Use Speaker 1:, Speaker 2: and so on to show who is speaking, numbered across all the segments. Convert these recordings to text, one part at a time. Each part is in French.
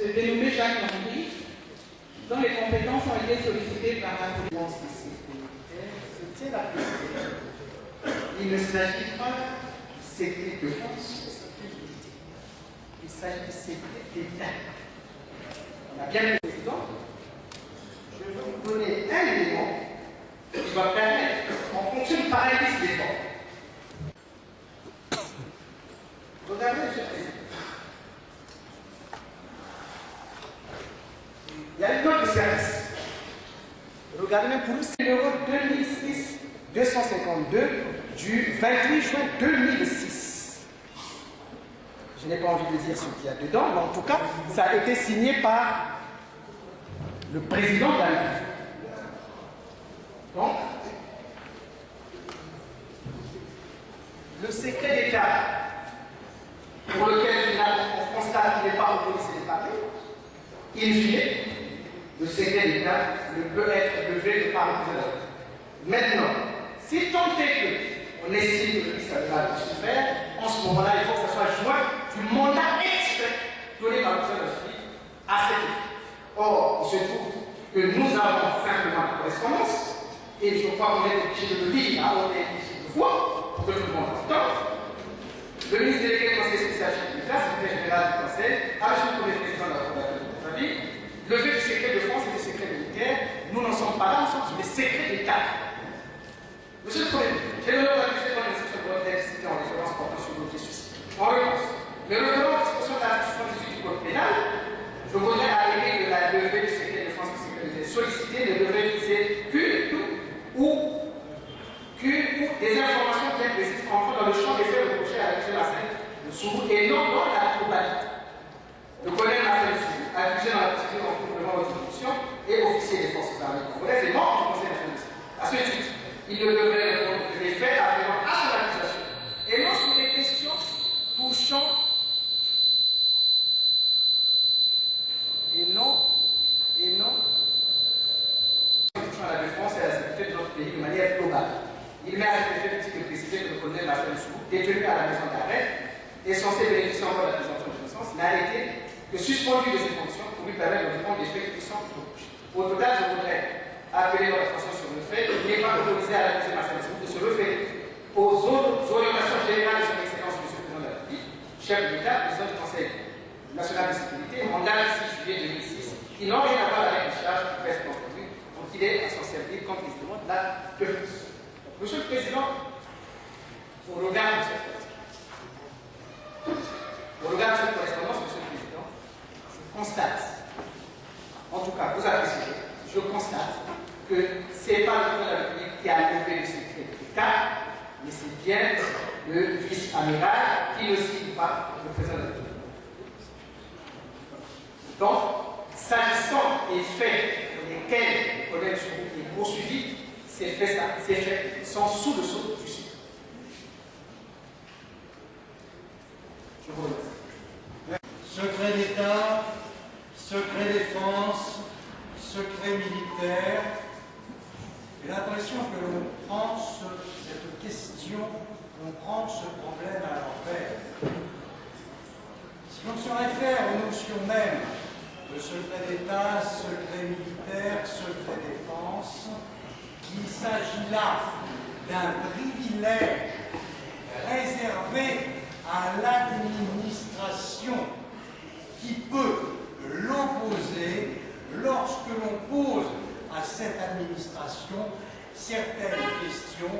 Speaker 1: se dénommé Jacques Landry, dont les compétences ont été sollicitées par la police.
Speaker 2: Je tiens à préciser, il ne s'agit pas du secret de France, il s'agit du secret d'État. On a bien le président. Je vais vous donner un élément qui va permettre, en fonction du paralyse des formes. Regardez, M. le Président. Il y a une note de service. Regardez même pour nous, c'est l'euro 2006-252 du 28 juin 2006. Je n'ai pas envie de dire ce qu'il y a dedans, mais en tout cas, ça a été signé par le président de la République. Donc, le secret d'État, pour lequel on constate qu'il n'est pas autorisé de parler, in fine, le secret d'État ne peut être levé que par le président. Maintenant, si tant est qu'on estime que ça va se faire, en ce moment-là, il faut que ça soit joint du mandat extrait donné par le président de la République à cet effet. Or, il se trouve que nous avons simplement la correspondance, et je crois qu'on est obligé de le lire à haute de voix, pour que tout le monde entende. Le ministre délégué du Conseil spécial de l'État, secrétaire général du Conseil, a reçu le premier président de la République, levé du secret de France et du secret militaire. Nous n'en sommes pas là, nous sommes sur des secrets d'État. Monsieur le Premier ministre, j'ai l'honneur d'accuser dans l'institution de votre texte cité en référence portant sur nos questions. En réponse, le référent à disposition de l'article 18 du Code pénal, je voudrais alléguer de la levée du secret de France et du secret militaire sollicité ne devrait viser qu'une ou des informations bien précises entrant dans le champ des faits reprochés à l'accusé Marcel Sourou et non dans la globalité. Le colonel Marcel Sourou, accusé dans la procédure en cours devant votre institution et officier des forces armées congolaises et membre du Conseil national de sécurité. À ce titre, il ne devrait répondre des faits afférents à son accusation et non sur des questions touchant à la défense et à la sécurité de notre pays de manière globale. Il met à cet effet de préciser que le colonel Marcel Sourou, détenu à la maison d'arrêt, est censé bénéficier encore de la présomption d'innocence, n'a été que suspendu de ses fonctions pour lui permettre de répondre des faits qui sont reprochés. Au total, je voudrais appeler votre attention sur le fait qu'il n'est pas autorisé à l'accusé Marcel Sourou de se référer aux orientations générales de son excellence, M. le Président de la République, chef de l'État, président du Conseil national de sécurité, en date 6 juillet 2006, qui n'ont rien à voir avec les charges qui pèsent contre lui, donc il est à s'en servir comme instrument de la défense. Monsieur le Président, au regard de cette correspondance, Monsieur le Président, je constate, en tout cas vous appréciez, je constate que ce n'est pas le président de la République qui a levé le secret de l'État, mais c'est bien le vice-amiral qui ne signe pas le président de la République. Donc, s'agissant des faits pour lesquels le colonel Sourou est poursuivi, ces faits sont sous le sceau du site. Je vous remercie.
Speaker 3: Secret d'État, secret défense, secret militaire. J'ai l'impression que l'on prend cette question, on prend ce problème à l'envers. Si l'on se réfère aux notions mêmes de secret d'État, secret militaire, secret défense, il s'agit là d'un privilège réservé à l'administration qui peut l'opposer lorsque l'on pose à cette administration certaines questions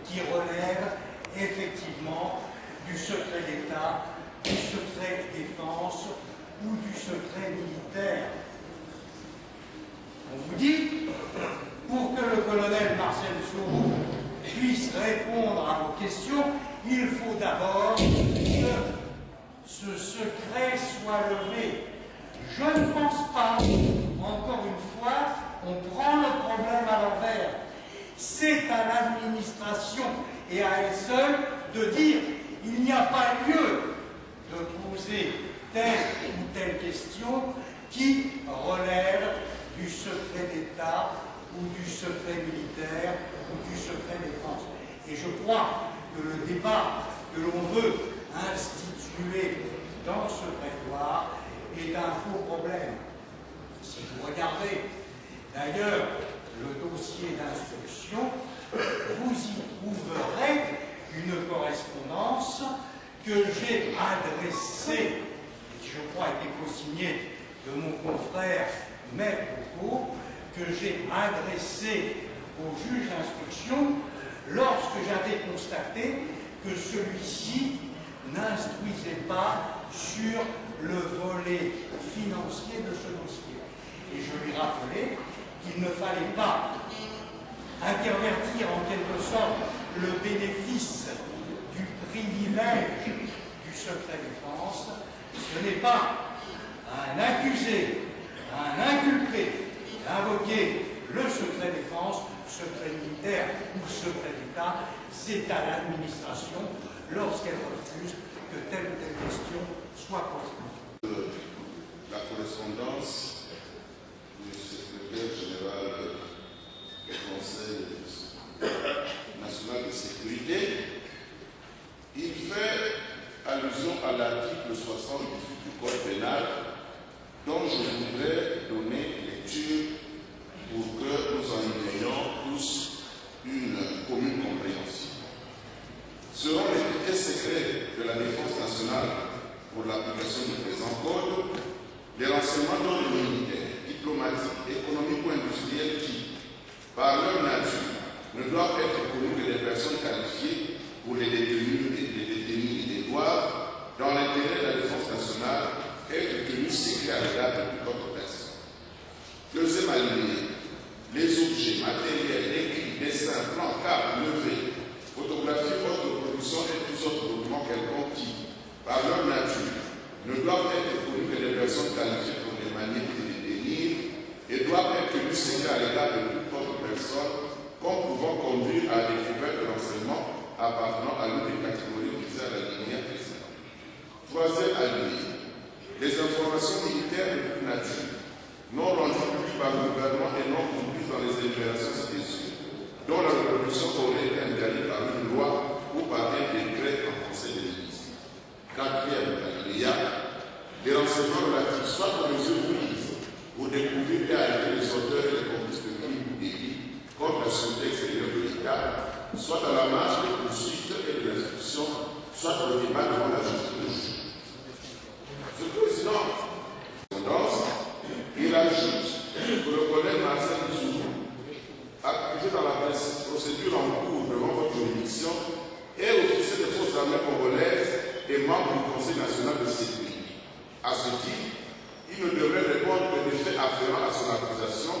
Speaker 3: qui relèvent effectivement du secret d'État, du secret de défense ou du secret militaire. On vous dit, pour que le colonel Marcel Sourou puisse répondre à vos questions, il faut d'abord que ce secret soit levé. Je ne pense pas, encore une fois, on prend le problème à l'envers. C'est à l'administration et à elle seule de dire il n'y a pas lieu de poser telle ou telle question qui relève du secret d'État ou du secret militaire ou du secret défense. Et je crois que le débat que l'on veut instituer dans ce prétoire est un faux problème. regardez d'ailleurs le dossier d'instruction, vous y trouverez une correspondance que j'ai adressée, et qui je crois a été co-signée de mon confrère Maître Foucault, que j'ai adressée au juge d'instruction lorsque j'avais constaté que celui-ci n'instruisait pas sur le volet financier de ce dossier. Et je lui rappelais qu'il ne fallait pas intervertir en quelque sorte le bénéfice du privilège du secret défense. Ce n'est pas à un accusé, à un inculpé d'invoquer le secret défense, secret militaire ou secret d'État, c'est à l'administration lorsqu'elle refuse que telle ou telle question soit posée.
Speaker 4: La correspondance du secrétaire général du Conseil national de sécurité, il fait allusion à l'article 78 du Code pénal dont je voudrais donner lecture pour que nous en ayons tous une commune compréhension. Selon les critères secrets de la défense nationale pour l'application du présent code, les renseignements non militaires, diplomatiques, économiques ou industriels qui, par leur nature, ne doivent être connus que des personnes qualifiées pour les détenus et les doivent, dans l'intérêt de la défense nationale, être tenus secrets à l'égard de toute autre personne. Deuxième alinéa, les objets matériels, écrits, dessins, plans, cartes, levées, photographies, autres productions et tous autres documents quelconques qui, par leur nature, ne doivent être connus que des personnes qualifiées pour les manipuler et les détenir et doivent être tenus secrets à l'égard de toute autre personne comme pouvant conduire à la découverte de l'enseignement appartenant à l'une des catégories visées à l'alinéa précédent. Troisième alinéa, les informations militaires de toute nature, non rendues publiques par le gouvernement et non comprises dans les élévations ci-dessus, dont la reproduction aurait été interdite par une loi ou par un décret en Conseil des ministres. Quatrième alinéa, les renseignements relatifs soit aux mesures prises pour découvrir et arrêter les auteurs et les complices de crimes ou délits contre la sûreté extérieure de l'État, soit à la marge des poursuites et de l'instruction, soit au débat devant la justice. Ce président, il ajoute que le collègue Marcel Zourou, accusé dans la procédure en cours devant votre juridiction, est officier des forces armées congolaises et membre du Conseil national de sécurité. À ce titre, il ne devrait répondre que des faits afférents à son accusation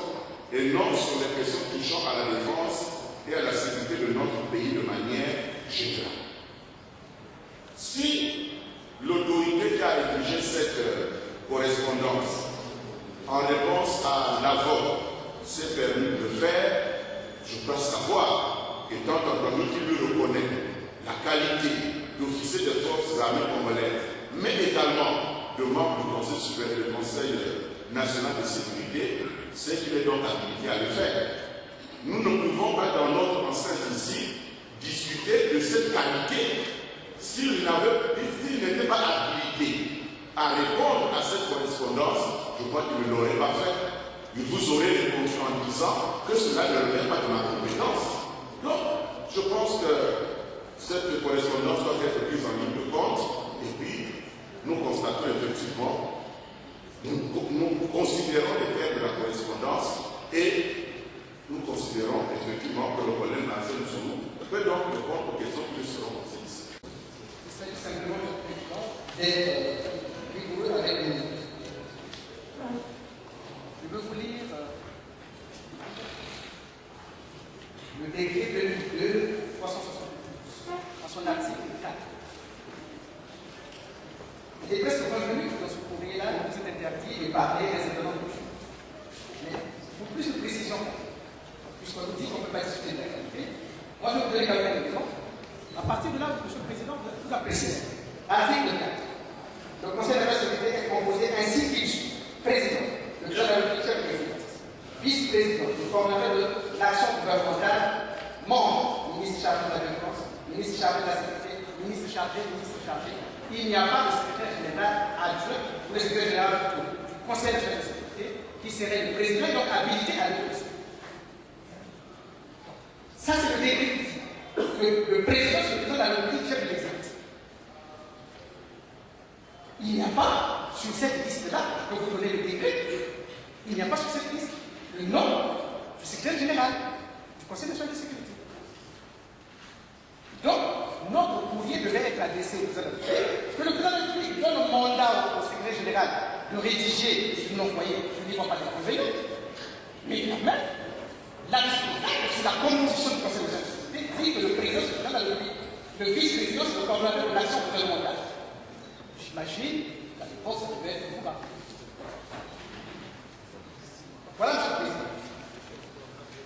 Speaker 4: et non sur les questions touchant à la défense et à la sécurité de notre pays de manière générale. Si l'autorité qui a rédigé cette correspondance en réponse à l'avort s'est permis de faire, je dois savoir, étant entendu qu'il lui reconnaît la qualité d'officier des forces armées congolaises, mais également de membre du Conseil supérieur du Conseil national de sécurité, c'est qu'il est donc habilité à le faire. Nous ne pouvons pas, dans notre enceinte ici, discuter de cette qualité s'il n'était pas habilité à répondre à cette correspondance. Je crois qu'il ne l'aurait pas fait. Il vous aurait répondu en disant que cela ne relève pas de ma compétence. Donc, je pense que cette correspondance doit être prise en ligne de compte et puis nous constatons effectivement, nous considérons les termes de la correspondance et nous considérons effectivement que le collègue Marcel Zourou peut donc répondre aux questions qui lui seront posées ici.
Speaker 2: Il s'agit simplement de d'être rigoureux avec nous. Je veux vous lire le décret 2002-372 en son article 4. Il est presque convenu que dans ce courrier-là, il nous est interdit de parler d'un certain nombre de choses. Mais pour plus de précision, puisqu'on nous dit qu'on ne peut pas discuter de la qualité, moi je vais vous donner quand même un exemple. À partir de là, M. le Président, vous appréciez. Article 4. Le Conseil de la sécurité est composé ainsi qu'il président, le président de la République, vice-président, le coordonnateur de l'action gouvernementale, membre, ministre chargé de la défense, ministre chargé de la sécurité, ministre chargé. Il n'y a pas de secrétaire général adjoint ou le secrétaire général du Conseil national de sécurité. qui serait le président, donc habilité à le faire. Ça, c'est le décret ici. Le président, c'est le président de la République, chef de l'exécutif. Il n'y a pas sur cette liste-là, que vous donnez le décret, il n'y a pas sur cette liste le nom du secrétaire général du Conseil national de sécurité. Donc, notre courrier devait être adressé au président de la République, que le président de la République donne un mandat au secrétaire général de rédiger et de l'envoyer. Je n'y vois pas d'inconvénient. Mais quand même, l'acte sur la composition du Conseil national de sécurité dit que le président, c'est le président de la République. Le vice-président, c'est le coordonnateur de l'action gouvernementale. J'imagine, la réponse devait être vous. Voilà, Monsieur le Président.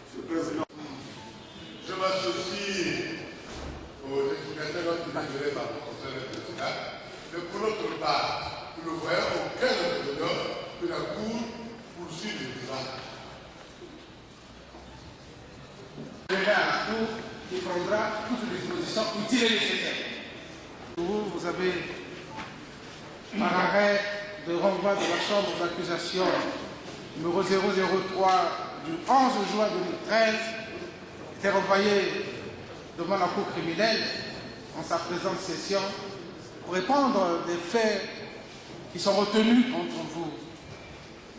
Speaker 4: Monsieur le Président, je m'associe aux explications qui viennent de donner par le Conseil national, mais pour notre part, nous ne voyons aucun inconvénient que la Cour poursuive le débat.
Speaker 5: Je vais à la Cour qui prendra toutes les dispositions utiles et nécessaires. Vous avez, par arrêt de renvoi de la Chambre d'accusation numéro 003 du 11 juin 2013, été renvoyé devant la Cour criminelle en sa présente session pour répondre des faits qui sont retenus contre vous.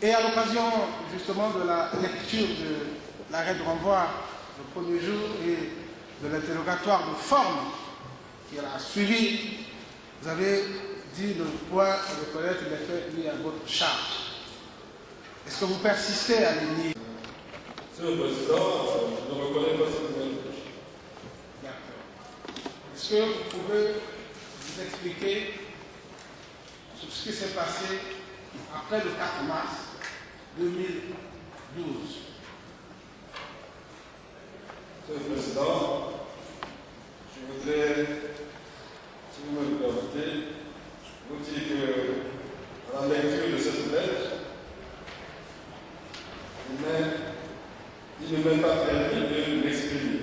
Speaker 5: Et à l'occasion justement de la lecture de l'arrêt de renvoi le premier jour et de l'interrogatoire de forme qui a suivi, vous avez dit le point de reconnaître les faits mis à votre charge. Est-ce que vous persistez à les nier?
Speaker 6: Monsieur le Président, je ne reconnais pas cette nouvelle.
Speaker 5: D'accord. Est-ce que vous pouvez vous expliquer sur ce qui s'est passé après le 4 mars 2012?
Speaker 6: Monsieur le Président, je voudrais, si vous me le permettez, vous dire que à la lecture de cette lettre, il ne m'est pas permis de m'exprimer.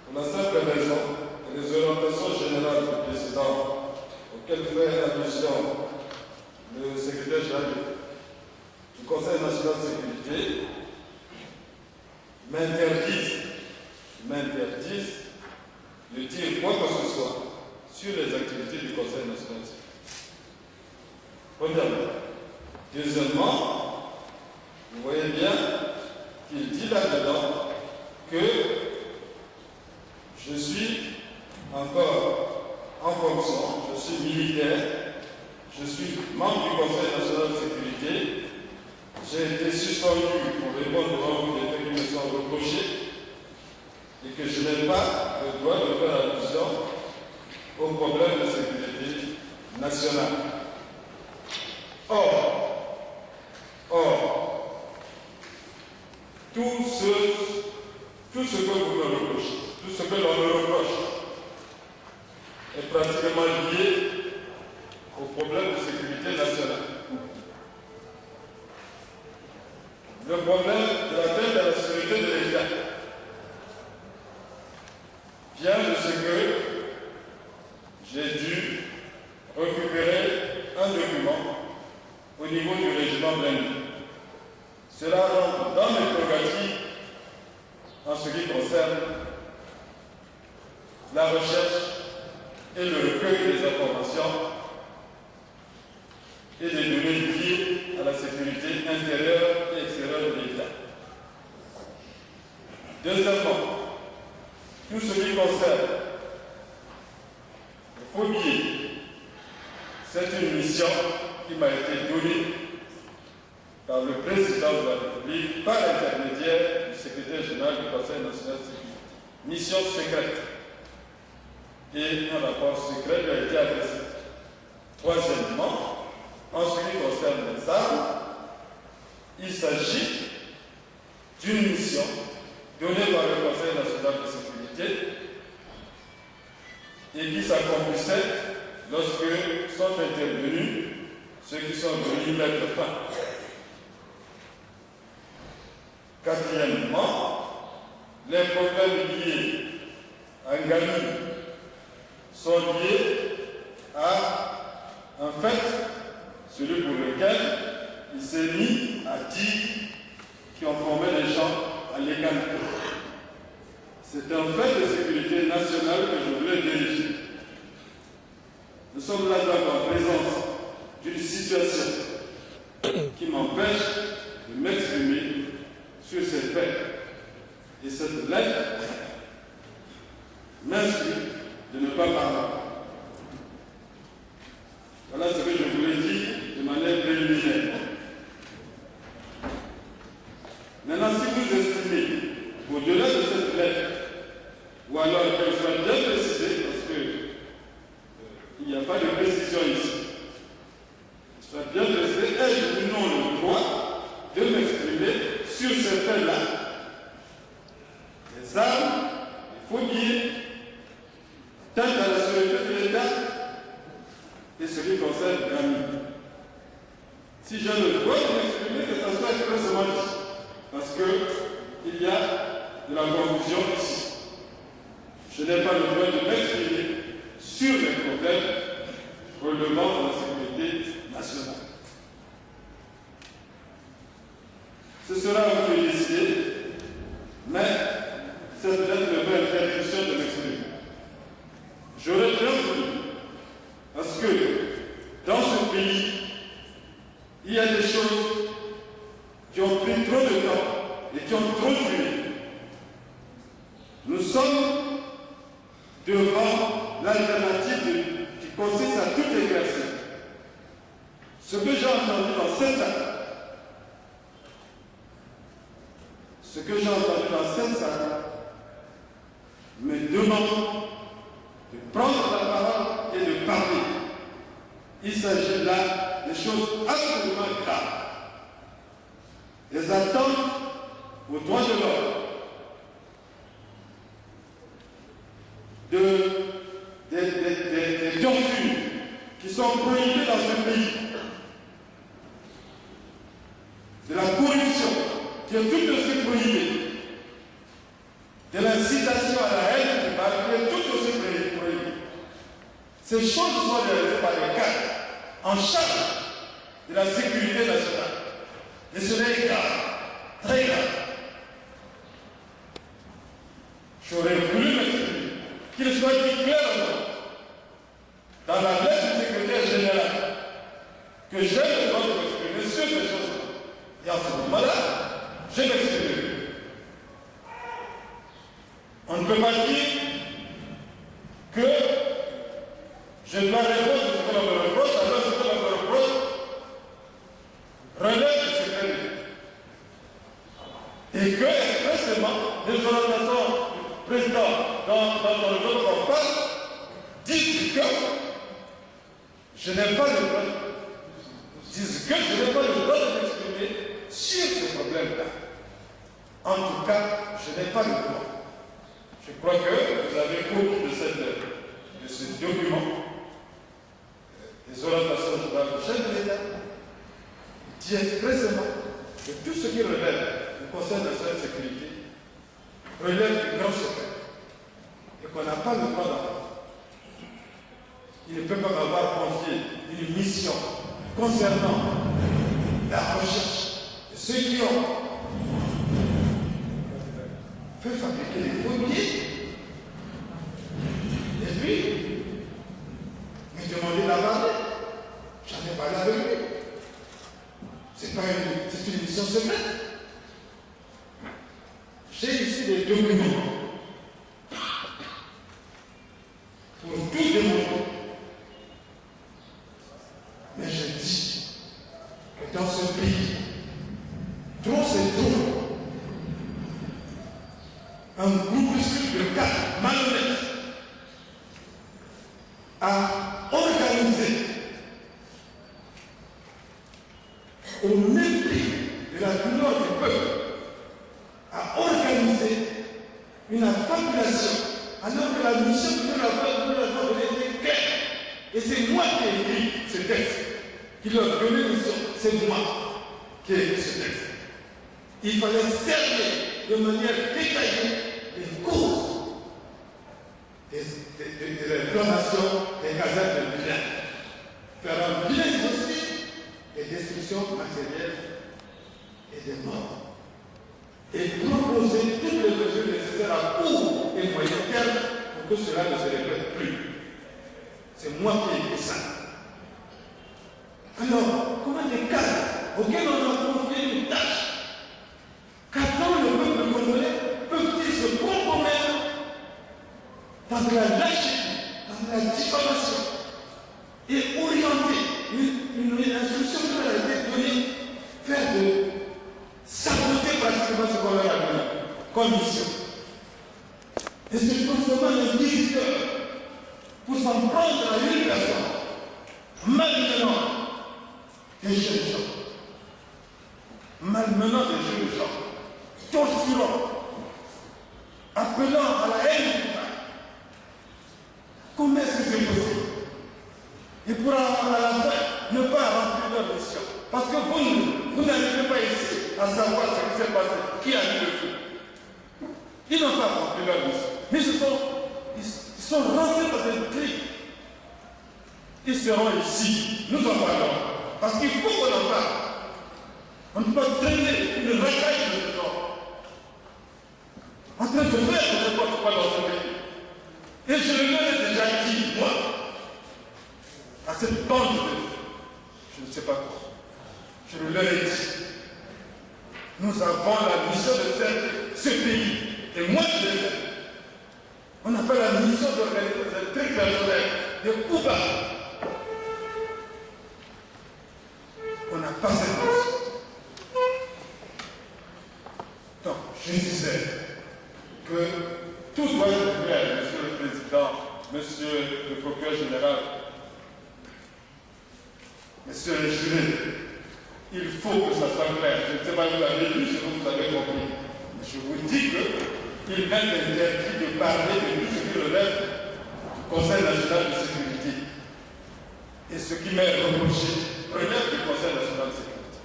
Speaker 6: Pour la simple raison que les orientations générales du président auxquelles fait allusion le secrétaire général du Conseil national de sécurité m'interdisent de dire quoi que ce soit sur les activités du Conseil national de sécurité. Premièrement. Deuxièmement, vous voyez bien qu'il dit là-dedans que je suis encore en fonction, je suis militaire, je suis membre du Conseil national de sécurité, j'ai été suspendu pour répondre devant vous des faits qui me sont reprochés et que je n'ai pas le droit de faire allusion aux problèmes de sécurité nationale. Or, tout ce que vous me reprochez, tout ce que l'on me reproche est pratiquement lié au problème de sécurité nationale. Le problème de l'atteinte à la sécurité de l'État vient de ce que j'ai dû récupérer un document au niveau du régiment blindé. Cela rentre dans mes prérogatives en ce qui concerne la recherche et le recueil des informations et des données liées à la sécurité intérieure et extérieure de l'État. Deuxièmement, tout ce qui concerne le faux billet, c'est une mission qui m'a été donnée par le président de la République par l'intermédiaire du secrétaire général du Conseil national de sécurité. Mission secrète. Et un rapport secret lui a été adressé. Troisièmement, en ce qui concerne les armes, il s'agit d'une mission donnée par le Conseil national de sécurité et qui s'accomplissait lorsque sont intervenus ceux qui sont venus mettre fin. Quatrièmement, les problèmes liés à Ngami sont liés à un fait, celui pour lequel il s'est mis à dire qui ont formé les gens à l'égalité. C'est un fait de sécurité nationale que je voulais vérifier. Nous sommes là donc en présence d'une situation qui m'empêche de m'exprimer sur ces faits. Et cette lettre m'instruit de ne pas parler. Voilà ce que je voulais dire de manière préliminaire. Maintenant, si vous estimez, au-delà de cette lettre, ou alors qu'elle soit bien précisée, parce qu'il n'y a pas de précision ici, soit bien précisée, ai-je ou non le droit de m'exprimer sur ces faits-là? Les armes, les faux-billets, tant à la sécurité de l'État et ce qui concerne l'ami. Si j'ai le droit de m'exprimer, que ça soit expressément dit, parce qu'il y a de la confusion ici. Je n'ai pas le droit de m'exprimer sur les problèmes relevant de la sécurité nationale. Ce sera à vous de décider, mais cette lettre me fait interdiction de m'exprimer. J'aurais bien voulu, parce que dans ce pays, il y a des choses qui ont pris trop de temps et qui ont trop duré. Nous sommes devant l'alternative qui consiste à tout éclaircir. Ce que j'ai entendu dans Sainte-Salle, me demande de prendre la parole et de parler. Il s'agit là de choses absolument graves. Les attentes aux droits de l'homme, des tortures qui sont prohibées dans ce pays, de la corruption qui est tout aussi prohibée, de l'incitation à la haine qui est tout aussi prohibée. Ces choses sont réalisées par les cadres en charge de la sécurité nationale. Et cela est grave, très grave. J'aurais voulu m'exprimer, qu'il soit dit clairement dans la lettre du secrétaire général que j'ai le droit de m'exprimer sur ces choses-là. Et en ce moment-là, je m'exprimerai. On ne peut pas dire que je dois répondre à ce que l'on me reproche, alors ce que l'on me reproche relève du secret d'État. Et que, expressément, les orientations du président dans le vote qu'on parle disent que je n'ai pas le droit de m'exprimer sur ce problème-là. En tout cas, je n'ai pas le droit. Je crois que vous avez copie de ce document, les orientations du chef de l'État, dit expressément que tout ce qui relève du Conseil national de sécurité relève du grand secret et qu'on n'a pas le droit d'en avoir. Il ne peut pas m'avoir confié une mission concernant la recherche de ceux qui ont fait fabriquer des faux billets et puis me demander la parler. J'en ai parlé avec lui. C'est une mission secrète. J'ai ici des documents pour tout démontrer. Mais je dis que dans ce pays, trop c'est trop. Un groupuscule de cas malhonnêtes a organisé au mépris de la douleur du peuple, a organisé une affabulation alors que la mission que nous avons donnée était claire. Et c'est moi qui ai écrit ce texte, qui leur donnait mission, c'est moi qui ai écrit ce texte. Il fallait cerner de manière détaillée les causes de l'inflammation des casernes de bilan. Faire un bilan exhaustif
Speaker 5: des destructions matérielles et des morts. Et proposer toutes les mesures nécessaires à court et moyen terme pour que cela ne se répète plus. C'est moi qui ai écrit ça. Alors, comment des cadres auxquels on a confié une tâche, qu'attend le peuple congolais, peuvent-ils se compromettre dans la lâcheté, dans la diffamation et orienter une instruction qui leur a été donnée, faire de saboter pratiquement ce qu'on leur a donné comme mission. Et se transformer en visiteur pour s'en prendre à une personne, malmenant des jeunes gens, malmenant des jeunes gens, torturant, appelant à la haine du mal. Comment est-ce que c'est possible? Et pour à la fin ne pas remplir leur mission. Parce que vous n'arrivez pas ici à savoir ce qui s'est passé, qui a mis le feu. Ils n'ont pas rempli leur mission. Mais ils sont rentrés dans un cri. Ils seront ici. Nous en parlons. Parce qu'il faut qu'on en parle. On ne peut pas traîner une racaille de ce genre. En train de faire n'importe quoi dans ce pays. Et je le ai déjà dit, moi, à cette bande de... Je ne sais pas quoi. Je leur ai dit. Nous avons la mission de faire ce pays. Et moi, je l'ai fait. On n'a pas la mission d'organiser des trucs personnels, des coups bas. On n'a pas cette mission. Donc, je disais que tout doit être clair, Monsieur le Président, Monsieur le Procureur Général, Monsieur le Juré. Il faut que ça soit clair. Je ne sais pas si vous avez lu ce que vous avez compris. Mais je vous dis qu'il m'est interdit de parler de tout ce qui relève du Conseil national de sécurité. Et ce qui m'est reproché relève du Conseil national de sécurité.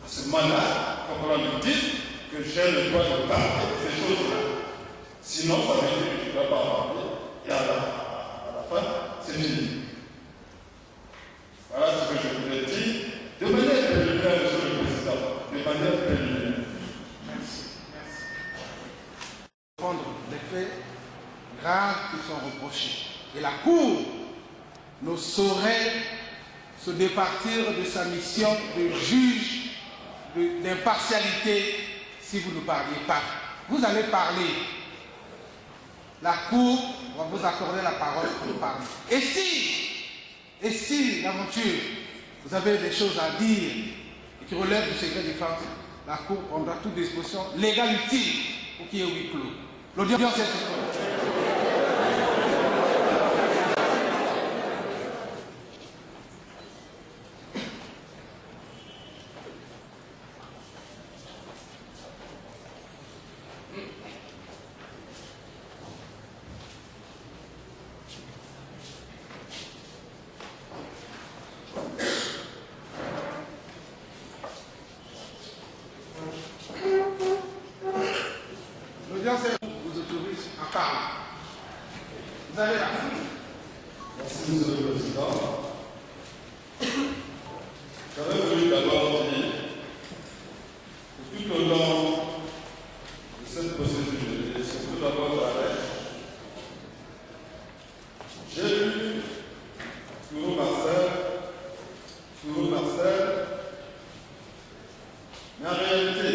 Speaker 5: À ce moment-là, il faut qu'on me dise que j'ai le droit de parler de ces choses-là. Sinon, ça veut dire que je ne dois pas en parler. Et à la fin, c'est fini. Voilà ce que je voulais dire. De manière préliminaire, Monsieur le Président. De manière préliminaire. Merci. Prendre les faits graves qui sont reprochés. Et la Cour ne saurait se départir de sa mission de juge d'impartialité si vous ne parliez pas. Vous allez parler. La Cour va vous accorder la parole pour parler. Et si l'aventure, vous avez des choses à dire et qui relèvent du secret défense, la Cour prendra toute disposition légale utile pour qu'il y ait huis clos. L'audience est suspendue. Vous autorise à parler. Vous avez la parole.
Speaker 6: Merci, Monsieur le Président. J'aurais voulu d'abord dire que tout au long de cette procédure, et surtout d'abord d'arrêt, j'ai lu Tourou Marcel, mais en réalité,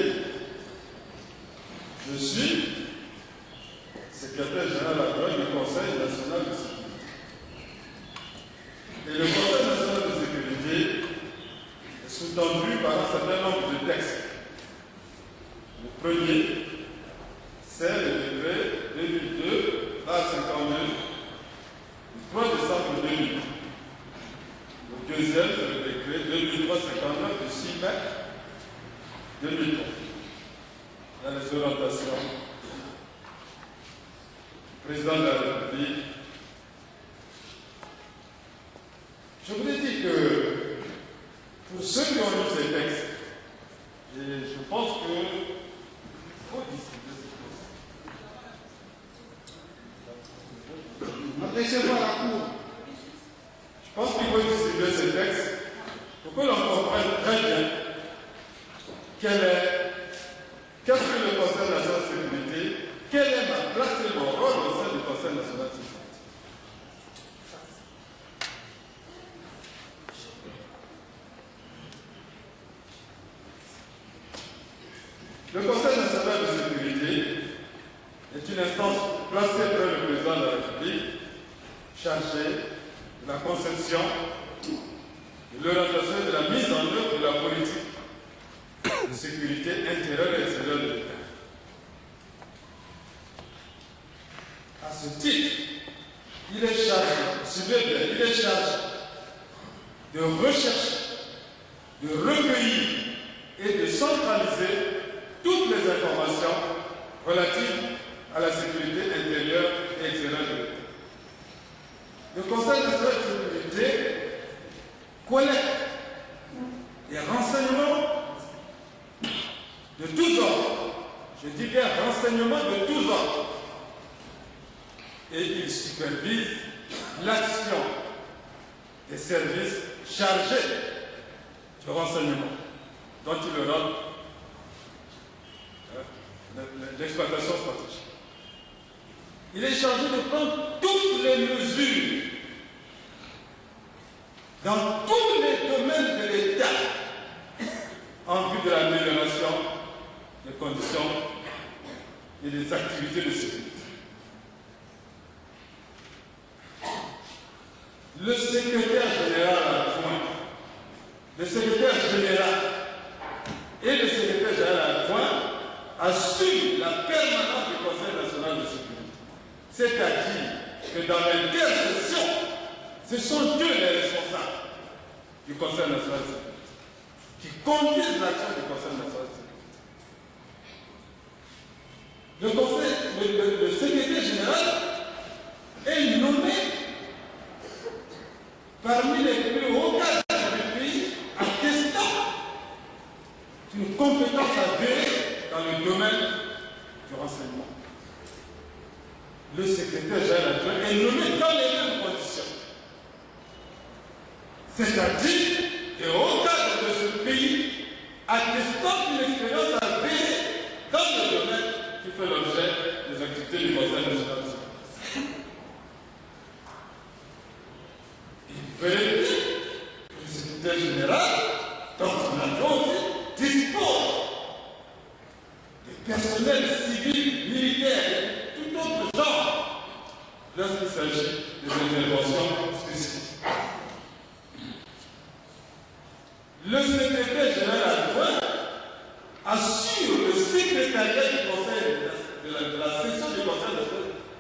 Speaker 6: je suis secrétaire général adjoint du Conseil national de sécurité. Et le Conseil national de sécurité est sous-tendu par un certain nombre de textes. Le premier, c'est le décret 2002, A52, du 3 décembre 2000. Le deuxième, c'est le décret 2359 du 6 mai 2003. Dans les orientations du président de la République. Je voulais dire que pour ceux qui ont lu ces textes, et je pense qu'il faut discuter ces textes.
Speaker 5: Adressez-vous à la Cour.
Speaker 6: Je pense qu'il faut distribuer ces textes pour que l'on comprenne qu'est-ce que le Conseil national de sécurité, quelle est ma place et mon rôle au sein du Conseil national de sécurité. Le Conseil national de sécurité est une instance placée près le président de la République, chargée de la conception, de l'orientation et de la mise en œuvre de la politique de sécurité intérieure et extérieure de l'État. À ce titre, il est chargé de rechercher, de recueillir et de centraliser toutes les informations relatives à la sécurité intérieure et extérieure de l'État. Le Conseil national de sécurité collecte des renseignements de tous ordres. Je dis bien renseignements de tous ordres. Et il supervise l'action des services chargés du renseignement, dont il rend l'exploitation stratégique. Il est chargé de prendre toutes les mesures dans tous les domaines de l'État en vue de l'amélioration des conditions et des activités de sécurité. Le secrétaire général adjoint, le secrétaire général et le secrétaire général adjoint assurent la permanence du Conseil national de sécurité. C'est-à-dire que dans l'intercession, ce sont eux les responsables du Conseil national de sécurité qui conduisent l'action du Conseil national de sécurité. Le secrétaire général est nommé parmi les plus hauts cadres du pays, attestant une compétence avérée dans le domaine du renseignement. Le secrétaire général est nommé dans les mêmes conditions. C'est-à-dire les hauts cadres de ce pays attestant une expérience avérée dans le domaine qui fait l'objet des activités du Conseil national de sécurité. Il vérifie que le secrétaire général, dans son adjoint aussi, dispose des personnels civils, militaires et tout autre genre lorsqu'il s'agit des interventions spécifiques. Le secrétaire général adjoint assure le secrétariat du Conseil de la session du Conseil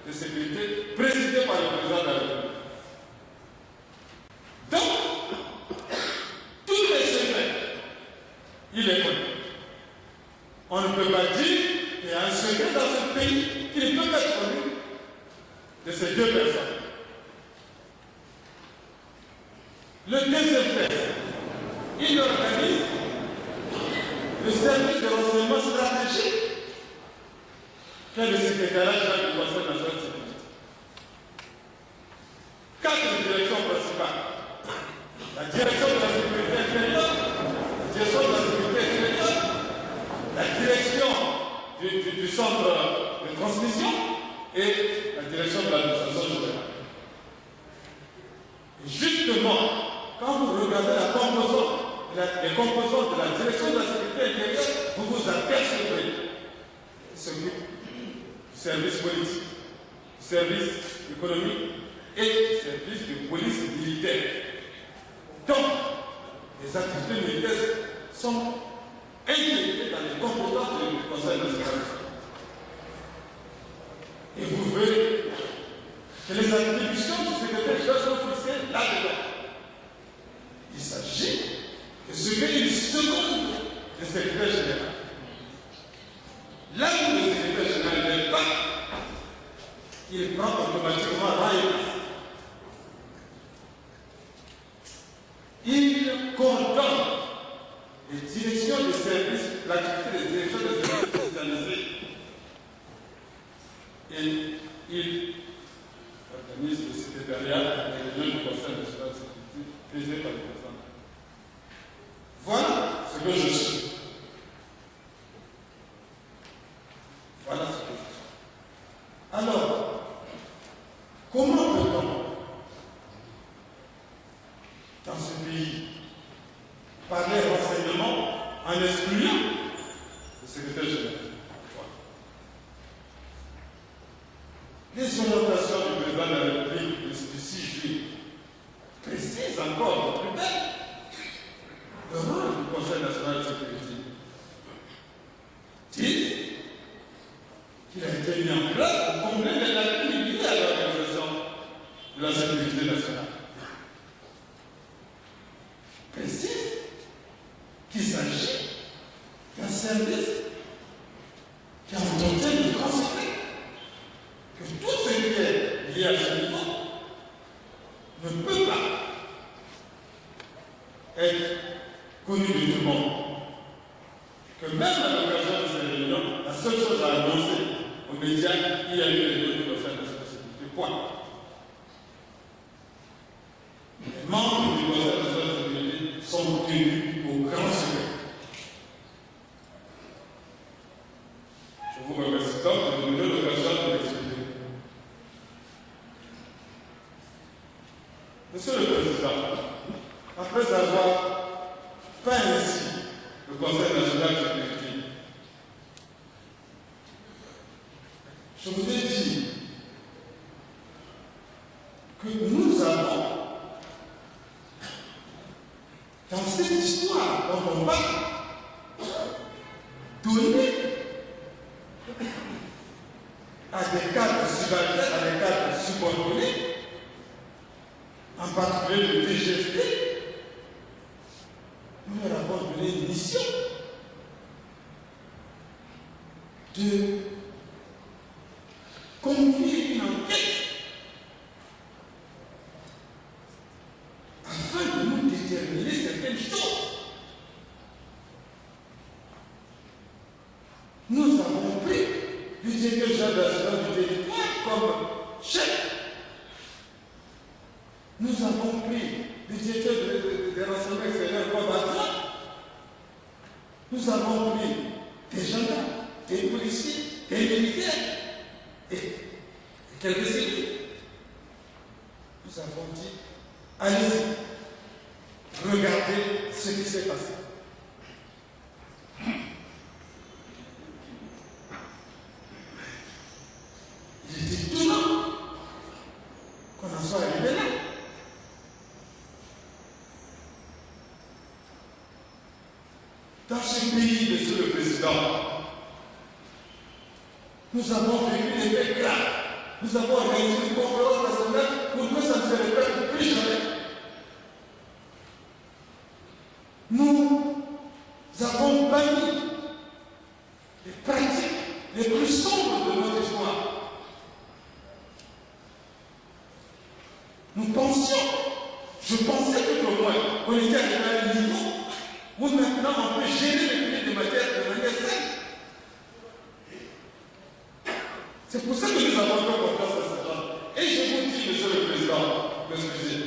Speaker 6: de sécurité présidé par le président de la République. Donc, tous les secrets, il est connu. On ne peut pas dire qu'il y a un secret dans ce pays qui ne peut pas être connu de ces deux personnes. Le deuxième test, il organise le service de renseignement stratégique qu'est le secrétariat général du Conseil national de sécurité. 4 directions principales. La direction de la sécurité intérieure, la direction de la sécurité extérieure, la direction du centre de transmission et la direction de l'administration générale. Et justement, quand vous regardez les composantes de la direction de la sécurité intérieure, vous vous apercevrez celui du service politique, du service économique et du service de police militaire. Donc, les activités militaires sont intégrées dans les compétences du Conseil national. Et vous verrez que les attributions du secrétaire général sont fixées là-dedans. Il s'agit de ce qu'est une seconde du secrétaire général. Là où le secrétaire général n'est pas, il prend automatiquement rang et place. Il coordonne les directions des services, l'activité des directions des services spécialisés. Et il organise le secrétariat avec les réunions du Conseil national de sécurité, présidé par le président. Voilà ce que je suis. en excluant le secrétaire général. Les orientations du président de la République du 6 juillet précisent encore de plus belle le rôle du Conseil national de sécurité. Disent qu'il a été mis en place pour combler les lacunes liées à l'organisation de la sécurité nationale. Précise qu'il s'agit d'un service qui a tenté de considérer que tout ce qui est lié à ce niveau ne peut pas être connu de tout le monde. Que même à l'occasion de ces réunions, la seule chose à annoncer aux médias, il y a eu les données de la sécurité. Point. Les membres du Conseil de sécurité sont tenus au grand secret. Je vous remercie donc de me donner l'occasion de l'expliquer. Monsieur le Président, après avoir peint ainsi le Conseil national de sécurité, je voudrais dire que nous avons, dans cette histoire dont on parle, donné à des cadres subalternes, à des cadres subordonnés, en particulier le DGFT, nous leur avons donné une mission de confier une enquête afin de nous déterminer certaines choses. Nous avons pris le directeur général de la sécurité du territoire comme chef. Nous avons pris le directeur des renseignements extérieurs comme adjoint. Nous avons pris des gendarmes, des policiers, des militaires et quelques civils. Nous avons dit, allez-y, regardez ce qui s'est passé. Il était étonnant qu'on en soit arrivé là. Dans ce pays, Monsieur le Président, nous avons vécu des faits graves. Nous avons organisé une conférence nationale pour que ça ne se répète plus jamais. Nous avons banni les pratiques les plus sombres de notre histoire. Nous pensions, je pensais tout au moins, qu'on était arrivé à un niveau où maintenant on peut gérer les prix de matière de manière saine. C'est pour ça que nous avons fait confiance à ces gens. Et je vous dis, Monsieur le Président, excusez,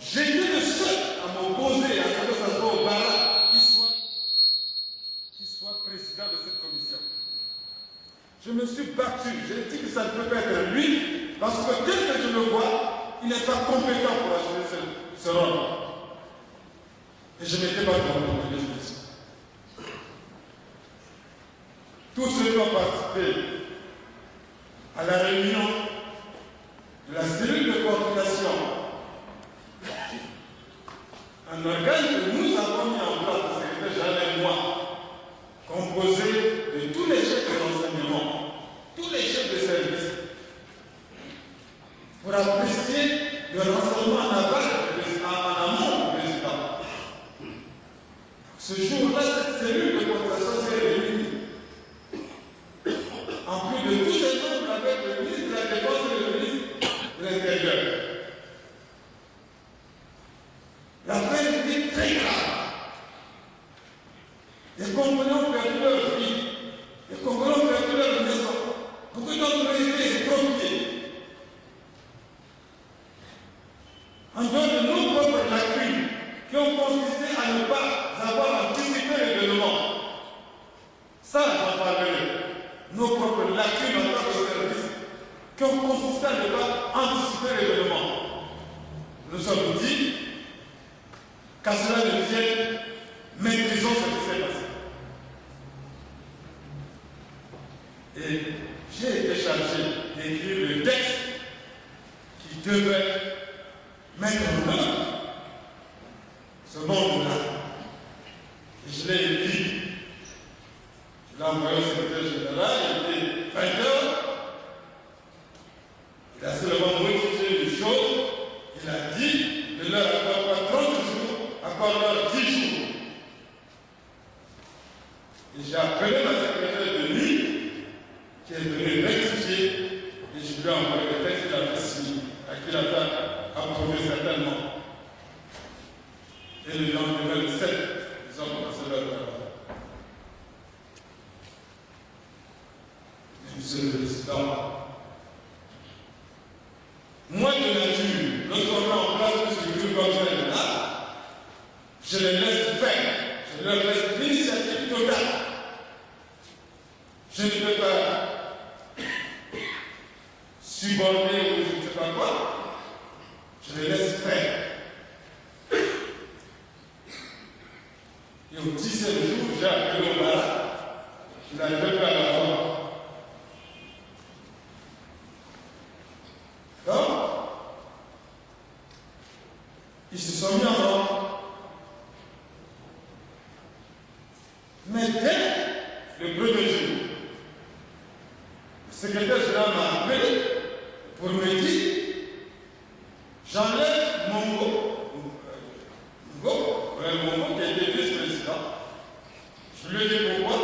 Speaker 6: j'étais le seul à m'opposer à ce que ça soit au Bara qui soit président de cette commission. Je me suis battu, j'ai dit que ça ne peut pas être lui, parce que tel que je le vois, il n'est pas compétent pour assurer ce rôle. Et je n'étais pas content de ça. Tous ceux qui ont participé à la réunion de la cellule de coordination, un organe que nous avons mis en place, le secrétaire général et moi, composé de tous les chefs de renseignement, tous les chefs de service, pour apprécier le renseignement en aval en amont du président. Ce jour-là, cette cellule de coordination s'est réunie. En plus de tous ces membres avec le ministre de la Défense et le ministre de l'Intérieur. L'affaire était très grave. Les Congolais ont perdu leur vie. Les Congolais ont perdu leur maison. Beaucoup d'entre eux étaient expropriés. En dehors de nos propres lacunes qui ont consisté à ne pas avoir anticipé l'événement. Ça, j'en parlerai. Nos propres lacunes en tant que service qui ont consisté à ne pas anticiper l'événement. Nous sommes dit qu'à cela ne vienne, maîtrisons ce qui s'est Et je l'ai écrit. Je l'ai envoyé au secrétaire général, il était 20h. Il a seulement modifié les choses. Il a dit de leur accorder pas 30 jours, accorde-leur 10 jours. Et j'ai appelé ma secrétaire de nuit qui est venue rectifier et je lui ai envoyé le texte qu'il a fait signer, qu'il a fait approuver certainement. Et le lendemain, le 7, ils ont commencé leur travail. Monsieur le Président, moi de nature, lorsqu'on met en place une structure comme celle-là, je les laisse faire, je leur laisse l'initiative totale. Je ne peux pas suborner ou je ne sais pas quoi, je les laisse faire. Et au 10e jour, j'ai appelé au malade, je n'arrivais pas à la voir. Donc, ils se sont mis en ordre. Mais dès le premier jour, le secrétaire général m'a appelé pour me dire j'enlève Mongo qui était vice-président. Je lui ai dit pourquoi.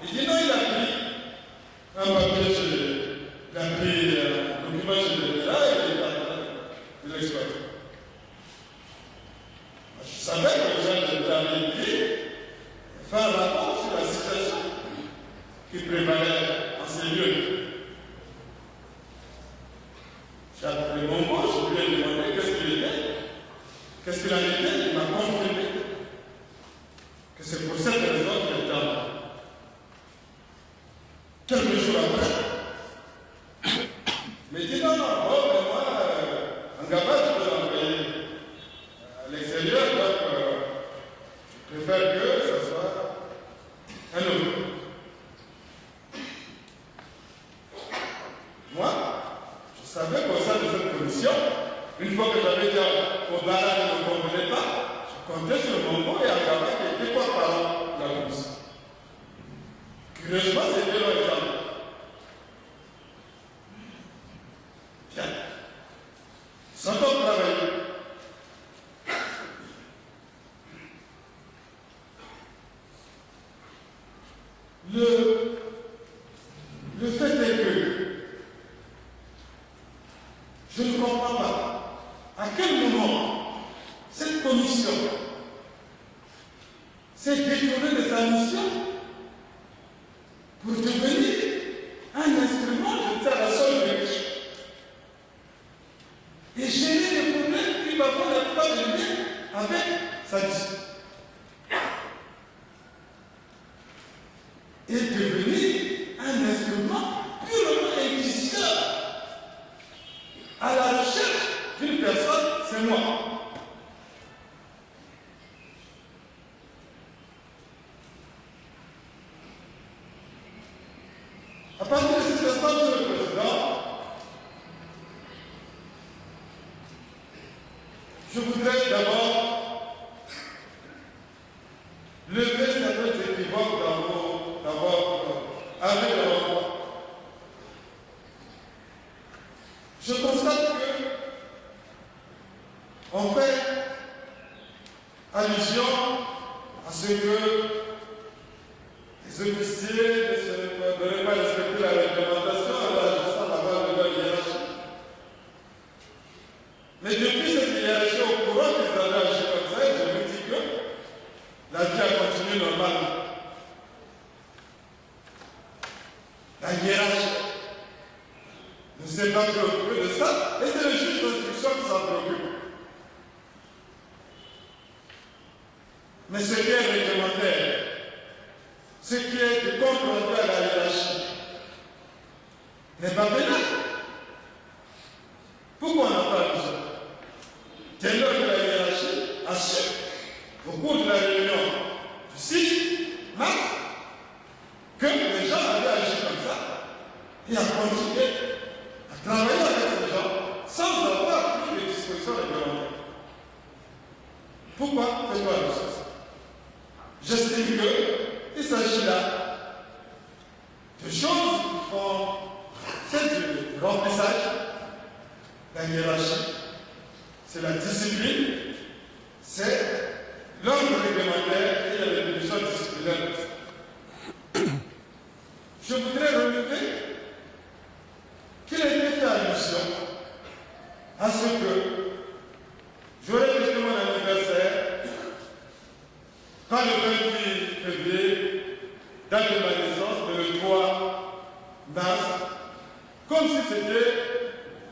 Speaker 6: Il dit non, il a pris un papier il a pris un document chez le là et il l'exploite. Je savais que les gens avaient écrit faire un rapport sur la situation qui prévalait en ces lieux. J'ai appelé mon boss, je lui ai demandé qu'est-ce qu'il était, qu'est-ce qu'il a été, il m'a confirmé que c'est pour cette raison qu'il est en. Quelques jours après, il m'a dit non, mais moi, en Gabon, je peux l'envoyer à l'extérieur, donc je préfère que ce soit un autre. Moi, je savais qu'au sein de cette commission, une fois que j'avais dit au barrage ne me convenait pas, je comptais sur mon mot et à Gabon qui était quoi par la commission. Curieusement, c'était leur exemple. Tiens, sans qu'on travaille. Le fait est que je ne comprends pas à quel moment cette commission s'est détournée de sa mission pour devenir un instrument de faire la seule vérité et gérer les problèmes qui parfois n'ont pas de lien avec sa mission. Et devenir un instrument purement inquisiteur à la recherche d'une personne, c'est moi. À partir de cet instant, Monsieur le Président, je voudrais d'abord lever certains équivoques avec le rapport. Je constate que on fait allusion à ce que les officiers ne devraient pas respecter la réglementation et l'agissant de la base de leur hiérarchie. Mais depuis cette hiérarchie au courant qu'ils avaient agi comme ça, je me dis que la vie a continué normalement. La hiérarchie ne s'est pas préoccupée de ça, et c'est le juge d'instruction qui s'en préoccupe. Mais ce qui est réglementaire, ce qui est de compte à la hiérarchie, n'est pas pénal. Pourquoi on n'a pas besoin? Dès lors que la hiérarchie a su, au cours de la réunion du 6 mars, que les gens avaient agi comme ça, et à continuer à travailler avec ces gens sans avoir pris les dispositions réglementaires. Pourquoi fais-tu la chose? Je j'estime qu'il s'agit là de choses qui font c'est du remplissage, la hiérarchie, c'est la discipline, c'est l'ordre réglementaire et la répétition disciplinaire. Je voudrais relever qu'il a été fait allusion à ce que j'aurais fêté mon anniversaire pas le 28 février, date de ma naissance, mais le 3 mars, comme si c'était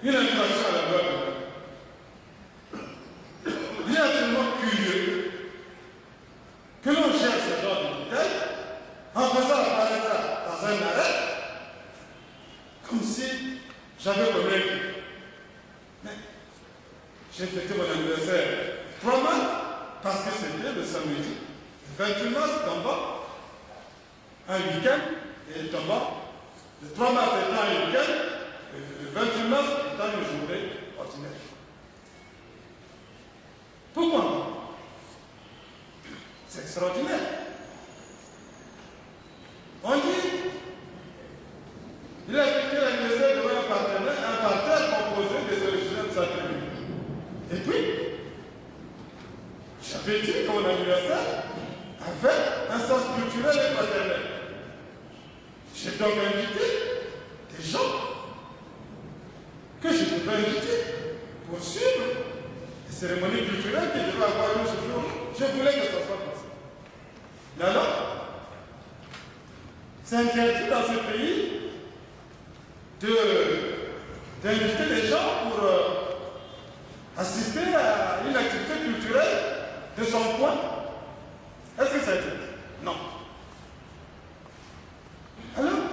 Speaker 6: une infraction à la loi. Il est absolument curieux que l'on gère ce genre de détails en faisant apparaître ça dans un arrêt, comme si j'avais convaincu. Mais j'ai fêté mon anniversaire 3 mars parce que c'était le samedi. Le 28 mars tombant un week-end et tombant le 3 mars étant un week-end, le 28 mars étant une journée ordinaire. Pourquoi? C'est extraordinaire. On dit, il a fêté l'anniversaire de un parterre composé des originaires de sa tribu. Et puis, j'avais dit que mon anniversaire avait un sens culturel et fraternel. J'ai donc invité des gens que je devais inviter pour suivre les cérémonies culturelles qui devaient avoir lieu ce jour. Je voulais que ça soit comme ça. Mais alors, c'est interdit dans ce pays d'inviter les gens pour assister à une activité culturelle de son coin. Est-ce que ça a été dit? Non. Alors,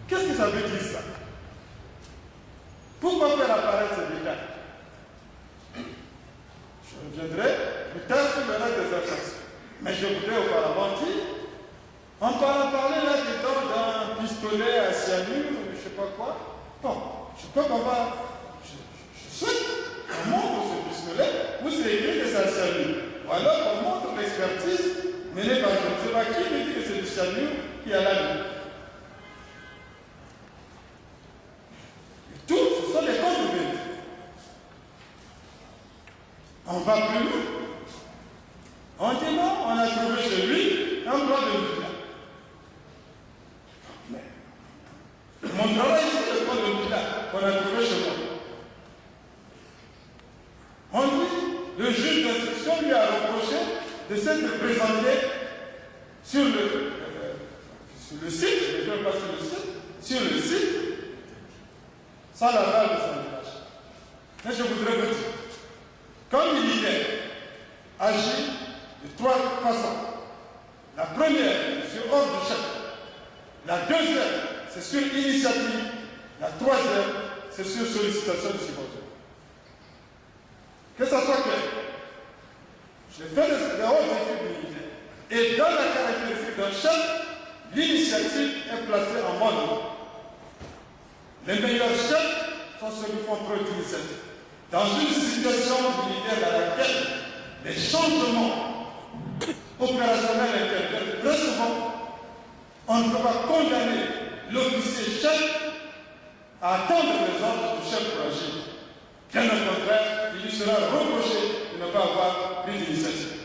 Speaker 6: qu'est-ce que ça veut dire ça? Pourquoi faire apparaître ces détails? Je reviendrai plus tard sur le reste des infractions. Mais je voudrais auparavant dire, on peut en parler là-dedans d'un pistolet à cyanure, je ne sais pas quoi. Bon, je crois qu'on va... Je souhaite qu'on montre ce pistolet où c'est écrit que c'est à cyanure. Ou alors on montre l'expertise menée par je ne sais pas qui dit que c'est du cyanure qui a la nuit. Et tout, ce sont des contre-vérités. On va plus loin. On dit non, on a trouvé chez lui un bras de Mila. Mais mon travail, c'est le bras de Mila qu'on a trouvé chez moi. On dit, le juge d'instruction lui a reproché de s'être présenté sur le site, je ne vais pas sur le site, sans l'aval de son village. Mais je voudrais vous dire, comme militaire, agit de 3 façons. La première, c'est sur ordre du chef. La deuxième, c'est sur initiative. La troisième, c'est sur sollicitation du subordonné. Que ça soit clair. J'ai fait des hautes études militaires. Et dans la caractéristique d'un chef, l'initiative est placée en mon nom. Les meilleurs chefs sont ceux qui font preuve d'initiative. Dans une situation militaire dans laquelle les changements opérationnels interviennent très souvent, on ne peut pas condamner l'officier chef à attendre les ordres du chef pour agir. Bien au contraire, il lui sera reproché de ne pas avoir pris d'initiative.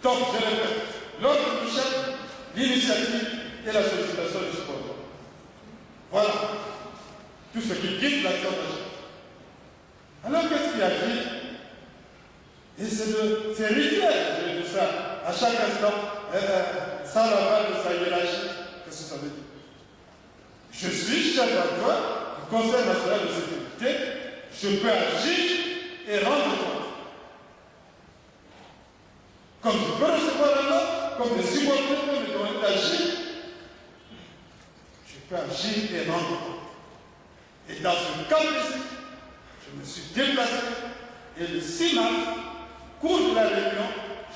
Speaker 6: Donc, je répète, l'ordre du chef, l'initiative et la sollicitation du subordonné. Voilà tout ce qui guide l'action du chef. Alors, qu'est-ce qu'il a dit? Et c'est rituel, je vais dire ça, à chaque instant, sans l'aval de sa hiérarchie. Qu'est-ce que ça veut dire? Je suis chef adjoint du Conseil national de sécurité, je peux agir et rendre compte. Comme je peux recevoir la note, comme les subordonnés me demandent d'agir, je peux agir et rendre compte. Et dans ce cas précis, je me suis déplacé et le 6 mars, cours de la réunion,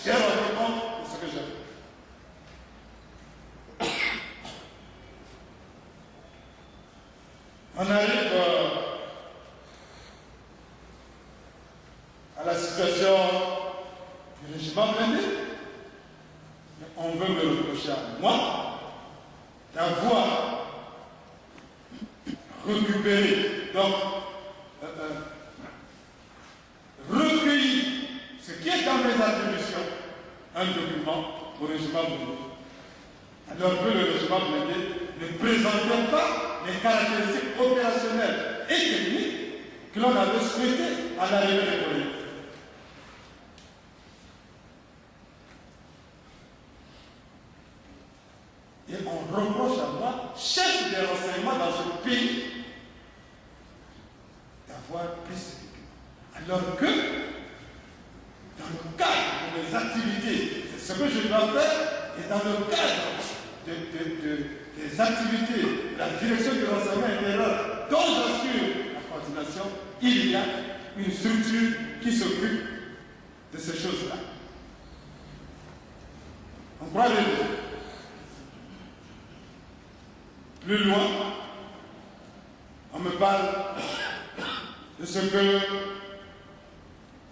Speaker 6: j'ai rendu compte de ce que j'ai fait. On arrive à la situation du régiment blindé. on veut me reprocher à moi d'avoir récupéré, donc recueilli ce qui est dans mes attributions, un document au régiment Blindé. Alors que le régiment Blindé ne présentait pas les caractéristiques opérationnelles et techniques que l'on avait souhaité à l'arrivée des colonies. Et on reproche à moi, chef des renseignements dans ce pays, d'avoir pris ce document. Alors que, dans le cadre de mes activités, c'est ce que je dois faire, et dans le cadre des activités de la direction du renseignement intérieur dont j'assure la coordination, il y a une structure qui s'occupe de ces choses-là. On croit les deux. Plus loin, on me parle de ce que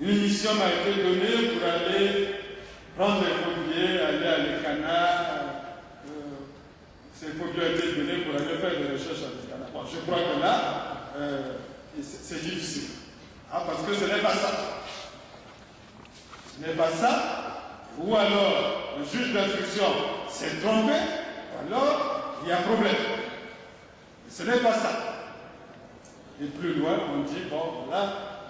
Speaker 6: une mission m'a été donnée pour aller prendre des faux billets, aller à l'Ekana. Ces faux billets ont été donnés pour aller faire des recherches à l'Ekana. Bon, je crois que là, c'est difficile. Ah, parce que ce n'est pas ça. Ce n'est pas ça. Ou alors, le juge d'instruction s'est trompé, ou alors, il y a problème. Ce n'est pas ça. Et plus loin, on dit, bon, voilà,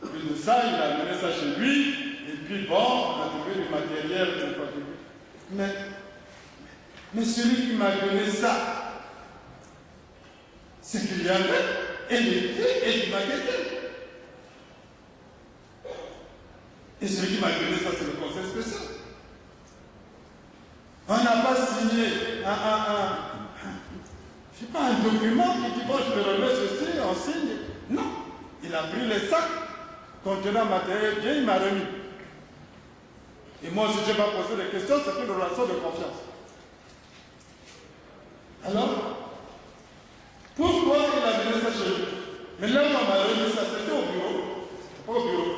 Speaker 6: plus de ça, il a amené ça chez lui, et puis bon, on a trouvé du matériel. Mais celui qui m'a donné ça, c'est qu'il y avait et l'écrit et du matériel. Et celui qui m'a donné ça, c'est le conseil spécial. On n'a pas signé je sais pas, un document qui dit, bon, je te remets ceci, on signe. Non. Il a pris les sacs contenant matériel bien, il m'a remis. Et moi, si je n'ai pas posé des questions, c'est une relation de confiance. Alors, pourquoi il a donné ça chez lui? Mais là où on m'a remis ça, c'était au bureau. C'était pas au bureau.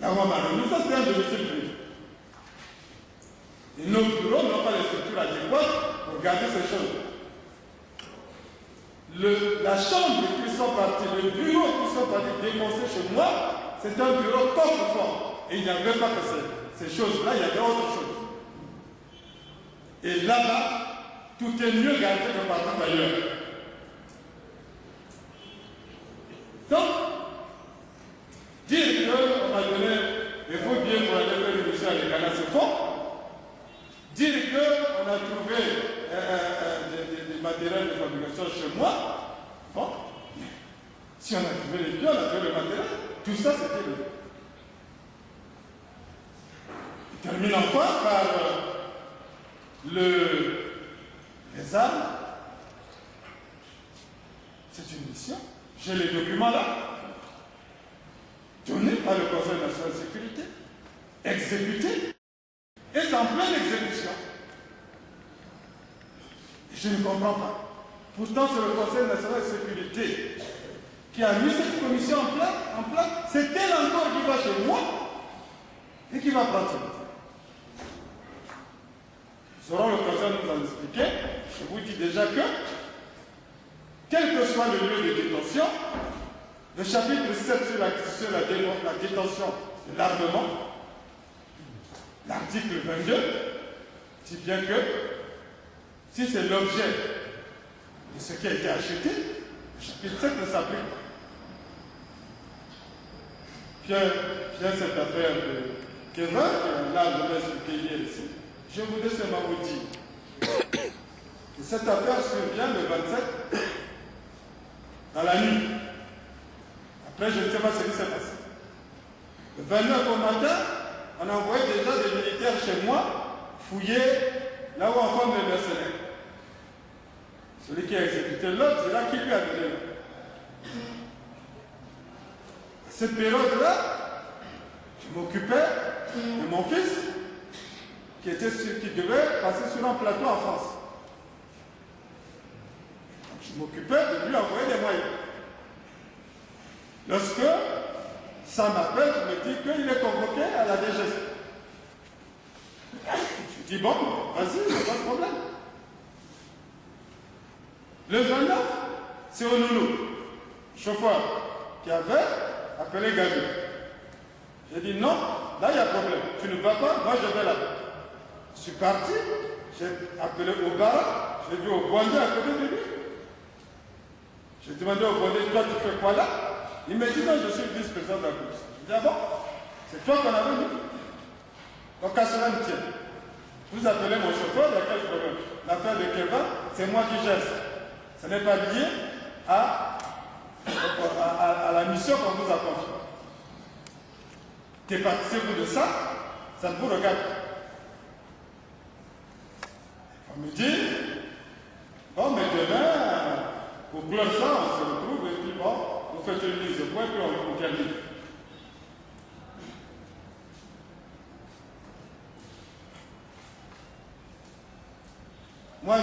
Speaker 6: Là où on m'a remis ça, c'était un domicile privé. Et nos bureaux n'ont pas les structures adéquates pour garder ces choses. La chambre qui sont partis, le bureau qui sont partis défoncer chez moi, c'est un bureau coffre-fort. Et il n'y avait pas que ces choses-là, il y avait autre chose. Et là-bas, tout est mieux gardé que partout ailleurs. Donc, dire qu'on m'a donné des faux billets pour aller faire une mission à l'Ekana, c'est faux. Dire qu'on a trouvé des matériels de fabrication chez moi, bon, si on a trouvé les billets, on a trouvé le matériel, tout ça c'était le. Je termine enfin par les armes. C'est une mission. J'ai les documents là, donnés par le Conseil national de sécurité, exécutés, et c'est en pleine exécution. Je ne comprends pas. Pourtant, c'est le Conseil national de sécurité qui a mis cette commission en place. C'est elle encore qui va chez moi et qui va prendre ça. Nous aurons l'occasion de nous en expliquer. Je vous dis déjà que, quel que soit le lieu de détention, le chapitre 7 sur la détention de l'armement, l'article 22, dit bien que si c'est l'objet de ce qui a été acheté, le chapitre 7 ne s'applique pas. Puis cette affaire de Kevin, là je laisse le payer ici, je voudrais seulement vous dire que cette affaire survient le 27 dans la nuit. Après, je ne sais pas ce qui s'est passé. Le 29 au matin, on a envoyé déjà des militaires chez moi fouiller là où on forme les mercenaires. Celui qui a exécuté l'autre, c'est là qui lui a donné l'autre. À cette période-là, je m'occupais de mon fils qui devait passer sur un plateau en France. Donc, je m'occupais de lui envoyer des moyens. Lorsque ça m'appelle, je me dis qu'il est convoqué à la DGC. Je dis bon, vas-y, pas de problème. Le 29, c'est au Loulou, chauffeur, qui avait appelé Gabi. J'ai dit non, là il y a problème. Tu ne vas pas, moi je vais là. Je suis parti, j'ai appelé au bar, j'ai vu au Bondé à côté de lui. J'ai demandé au Bondé, toi tu fais quoi là? Il m'a dit non, je suis vice-président de la police. Je dis ah bon, c'est toi qu'on avait mis. Donc à cela me tient. Vous appelez mon chauffeur, il y a quel problème? L'affaire de Kevin, c'est moi qui gère ça. Ce n'est pas lié à la mission qu'on vous a confiée. Départissez-vous de ça, ça ne vous regarde pas. On me dit, bon, mais demain, pour clore ça, on se retrouve et puis bon, vous faites une mise au point, puis on termine. Moi, je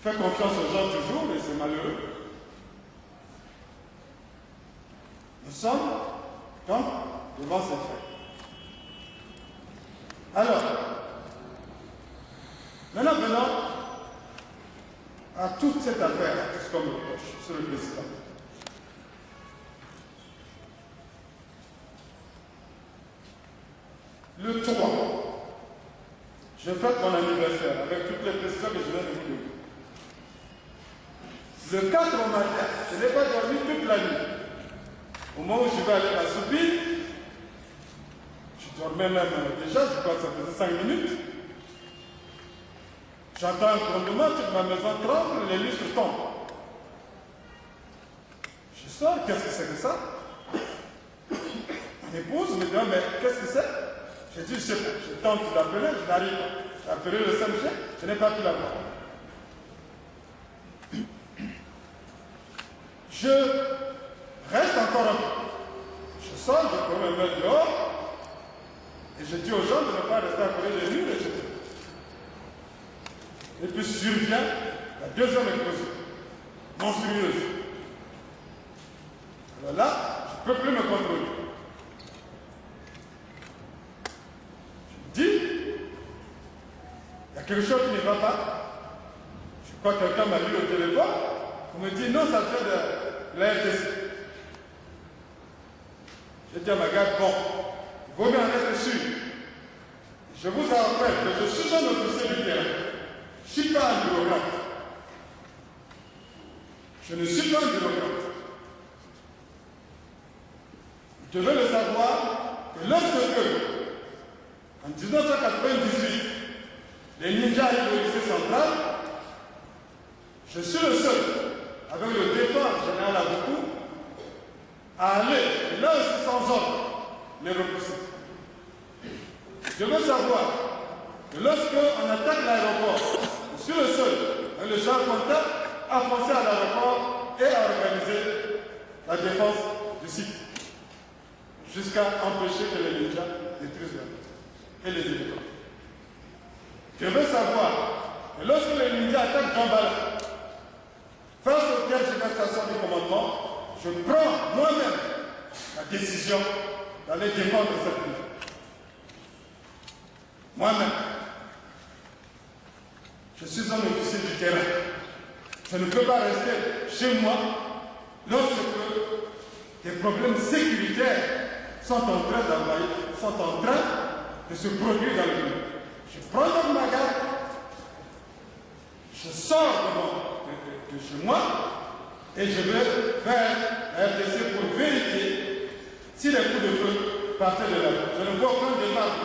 Speaker 6: fais confiance aux gens toujours, et c'est malheureux. Nous sommes donc devant ces faits. Alors, maintenant venons à toute cette affaire, à tout ce qu'on me reproche sur le président. Le 3, je fête mon anniversaire avec toutes les précisions que je viens de vous donner. Le 4 au matin, je n'ai pas dormi toute la nuit. Au moment où je vais aller à Soupir, je dormais même déjà, je crois que ça faisait 5 minutes. J'entends un grondement, toute ma maison tremble, les lustres tombent. Je sors, qu'est-ce que c'est que ça? Mon épouse me dit, mais qu'est-ce que c'est? J'ai dit, je sais pas, je tente d'appeler, je n'arrive pas. J'ai appelé le CMG, je n'ai pas pu l'avoir. Je reste encore un peu. Je sors, je peux me mettre dehors, et je dis aux gens de ne pas rester à côté de lui, et je dis. Et puis survient la deuxième explosion, monstrueuse. Alors là, je ne peux plus me contrôler. Je me dis, il y a quelque chose qui ne va pas. Je crois que quelqu'un m'a lu au téléphone. On me dit, non, ça vient de la RTC. J'ai dit à ma garde, bon, il vaut mieux en être sûr. Je vous rappelle que je suis un officier du terrain. Je ne suis pas un bureaucrate. Je ne suis pas un bureaucrate. Vous devez le savoir que lorsque, en 1998, les ninjas arrivent au lycée central, je suis le seul, avec le défunt général Avoukou, à aller, là aussi sans ordre, les repousser. Je veux savoir que lorsqu'on attaque l'aéroport, je suis le seul, avec le genre contact, à foncer à l'aéroport et à organiser la défense du site, jusqu'à empêcher que les ninjas détruisent la route et les hélicoptères. Je veux savoir que lorsque les ninjas attaquent Djambala, face auquel je vais station du commandement, je prends moi-même la décision d'aller défendre cette ville. Moi-même, je suis un officier du terrain. Je ne peux pas rester chez moi lorsque des problèmes sécuritaires sont en train d'envahir, sont en train de se produire dans le pays. Je prends donc ma garde, je sors de chez moi et je vais vers la RDC pour vérifier si les coups de feu partaient de là. Je ne vois aucun démarre.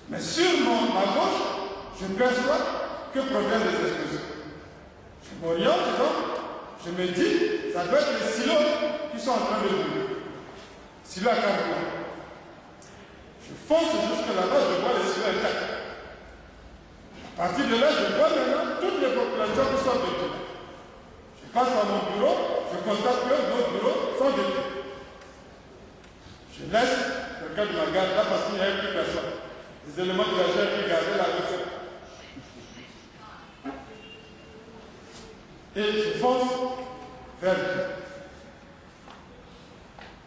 Speaker 6: Mais sur ma gauche, je perçois que proviennent des explosions. Je m'oriente donc, je me dis, ça doit être les silos qui sont en train de brûler. Silos à carburant. Je fonce jusque là-bas, je vois les silos intacts. À partir de là, je vois maintenant toutes les populations qui sont détruites. Je passe à mon bureau, je constate que nos bureaux sont détruits. Je laisse quelqu'un de ma garde là parce qu'il n'y avait plus personne. Les éléments de la chair qui gardaient la recette. Et je fonce vers lui.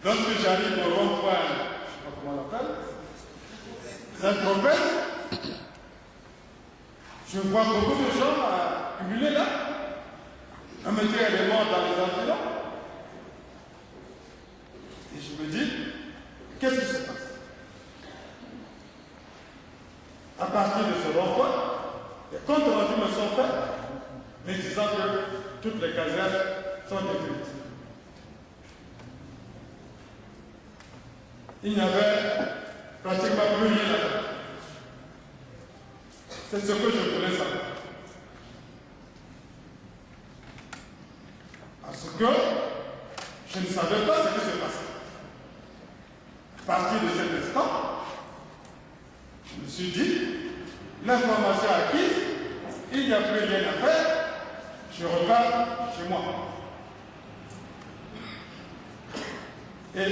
Speaker 6: Lorsque j'arrive au rond-point, je ne sais pas Saint-Tropez, je vois beaucoup de gens accumulés là. Un métier est mort dans les environs. Et je me dis, qu'est-ce qui se passe? À partir de ce rond-point, les comptes rendus me sont faits, me disant que toutes les casernes sont détruites. Il n'y avait pratiquement plus rien à faire. C'est ce que je voulais savoir. Parce que je ne savais pas ce qui se passait. À partir de cet instant, je me suis dit, l'information acquise, il n'y a plus rien à faire, je repars chez moi. Et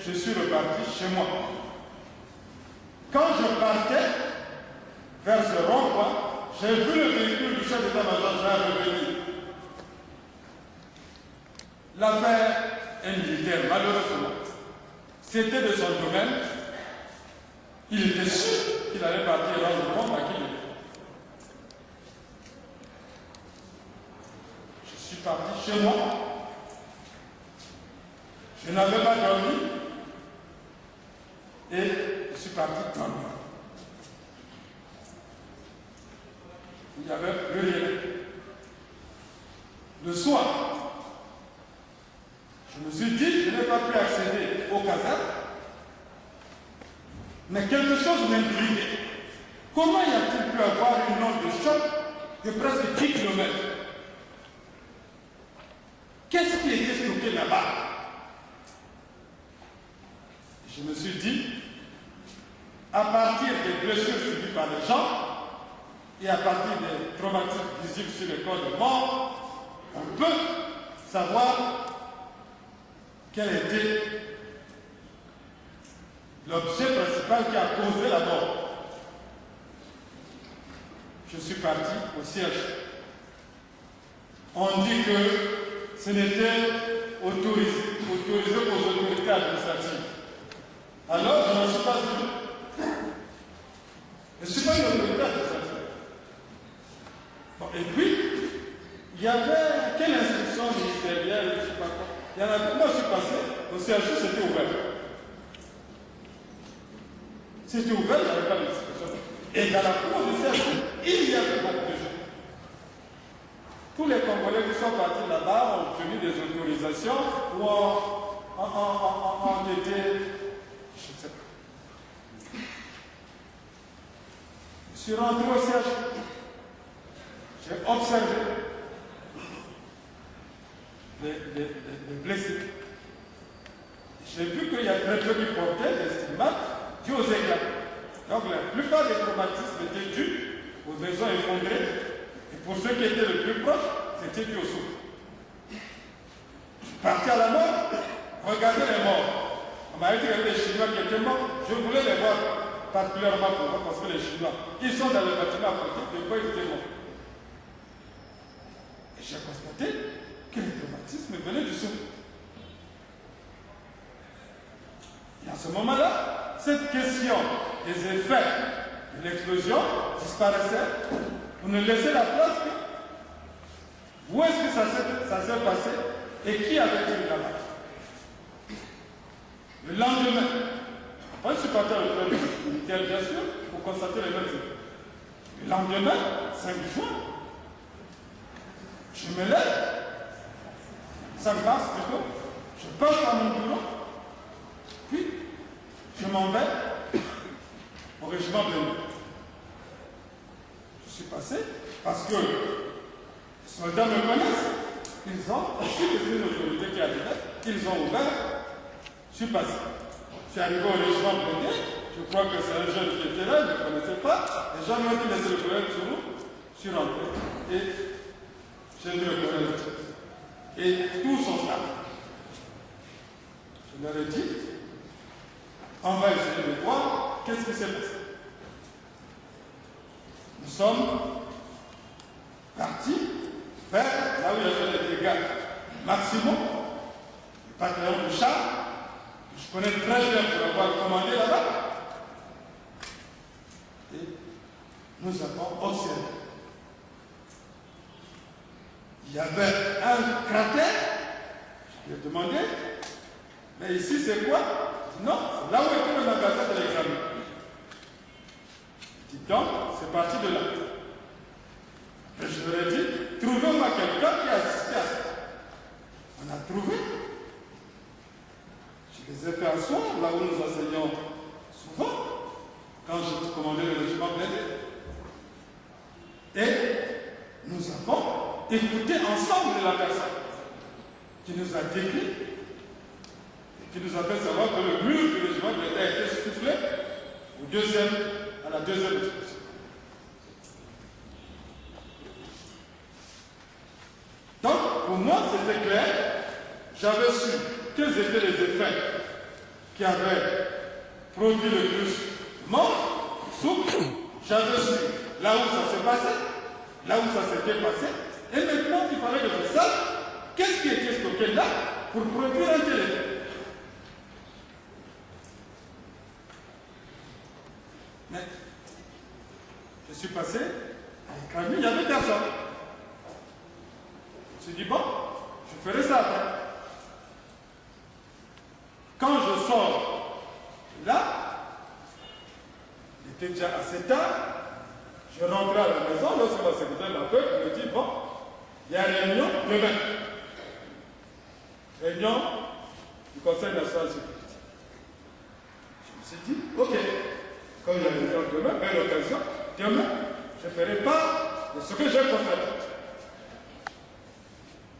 Speaker 6: je suis reparti chez moi. Quand je partais vers ce rond-point, j'ai vu le véhicule du chef d'état-major revenir. L'affaire est militaire, malheureusement. C'était de son domaine. Il était sûr qu'il allait partir rendre compte à qui il était. Je suis parti chez moi. Je n'avais pas dormi. Et je suis parti dormir. Il n'y avait plus rien. Le soir, je me suis dit, je n'ai pas pu accéder au casernes, mais quelque chose m'intriguait. Comment y a-t-il pu avoir une onde de choc de presque 10 km? Qu'est-ce qui était stocké là-bas? Je me suis dit, à partir des blessures subies par les gens, et à partir des traumatismes visibles sur le corps de mort, on peut savoir quel était l'objet principal qui a causé la mort. Je suis parti au siège. On dit que ce n'était autorisé aux autorités administratives. Alors, je n'en suis pas dit. Je ne suis pas une autorité administrative. Bon, et puis, il y avait quelle instruction ministérielle, je ne sais pas quoi. Il y en a, moi je suis passé, au CHU c'était ouvert. C'était ouvert, il n'y avait pas d'instruction. Et dans la cour du CHU, il y avait beaucoup de gens. Tous les Congolais qui sont partis là-bas ont obtenu des autorisations ou ont été, je ne sais pas. Je suis rentré au CHU. J'ai observé les blessés. J'ai vu qu'il y a très peu qui portaient des stigmates dus aux éclats. Donc la plupart des traumatismes étaient dus aux maisons effondrées. Et pour ceux qui étaient le plus proches, c'était dû au souffle. Je suis parti à la mort, regardez les morts. On m'a dit que les Chinois qui étaient morts, je voulais les voir particulièrement pour moi parce que les Chinois, ils sont dans le bâtiment à côté, de quoi ils étaient morts. Et j'ai constaté que les traumatismes venaient du souffle. Et à ce moment-là, cette question des effets de l'explosion disparaissait. On ne laissait la place que où est-ce que ça s'est passé et qui avait-il là-bas. Le lendemain, moi je suis parti avec le militaire bien sûr pour constater les mêmes effets. Le lendemain, 5 juin, je me lève, 5 mars plutôt, je passe par mon bureau, puis je m'en vais au régiment Bénin. Je suis passé parce que les soldats me connaissent. Ils ont, aussi les autorités qui arrivaient, ils ont ouvert. Je suis passé. Je suis arrivé au régiment Bénin. Je crois que c'est un jeune qui était là, je ne connaissais pas. Les gens m'ont dit laissez le colonel sur nous. Je suis rentré et j'ai vu le colonel et tout son staff. Je leur ai dit on va essayer de voir qu'est-ce qui s'est passé. Nous sommes partis vers là où il y avait les dégâts maximum, le bataillon de chars, que je connais très bien pour avoir commandé là-bas.
Speaker 5: nous avons observé. Il y avait un cratère, je lui ai demandé, mais ici c'est quoi? Non, c'est là où était le magasin de l'examen. Il dit donc, c'est parti de là. Et je leur ai dit, trouvez-moi quelqu'un qui a assisté à ça. On a trouvé. Je les ai fait asseoir là où nous enseignons souvent, quand je commandais le régiment blindé. Et nous avons écouté ensemble la personne qui nous a décrit et qui nous a fait savoir que le mur du régiment blindé a été soufflé à la deuxième explosion. Donc, pour moi, c'était clair. J'avais su quels étaient les effets qui avaient produit le plus mort, souple. J'avais su là où ça s'est passé, là où ça s'était passé. Et maintenant, il fallait que je sache qu'est-ce qui était stocké là pour produire un tel effet. Mais je suis passé à l'écran, il n'y avait personne. Je me suis dit, bon, je ferai ça après. Quand je sors de là, il était déjà assez tard, je rentrais à la maison, lorsque ma secrétaire m'appelle, il me dit, bon, il y a réunion demain. Réunion du Conseil national de sécurité. Je me suis dit, ok, comme il y a réunion demain, belle occasion, demain, je ferai part de ce que j'ai constaté.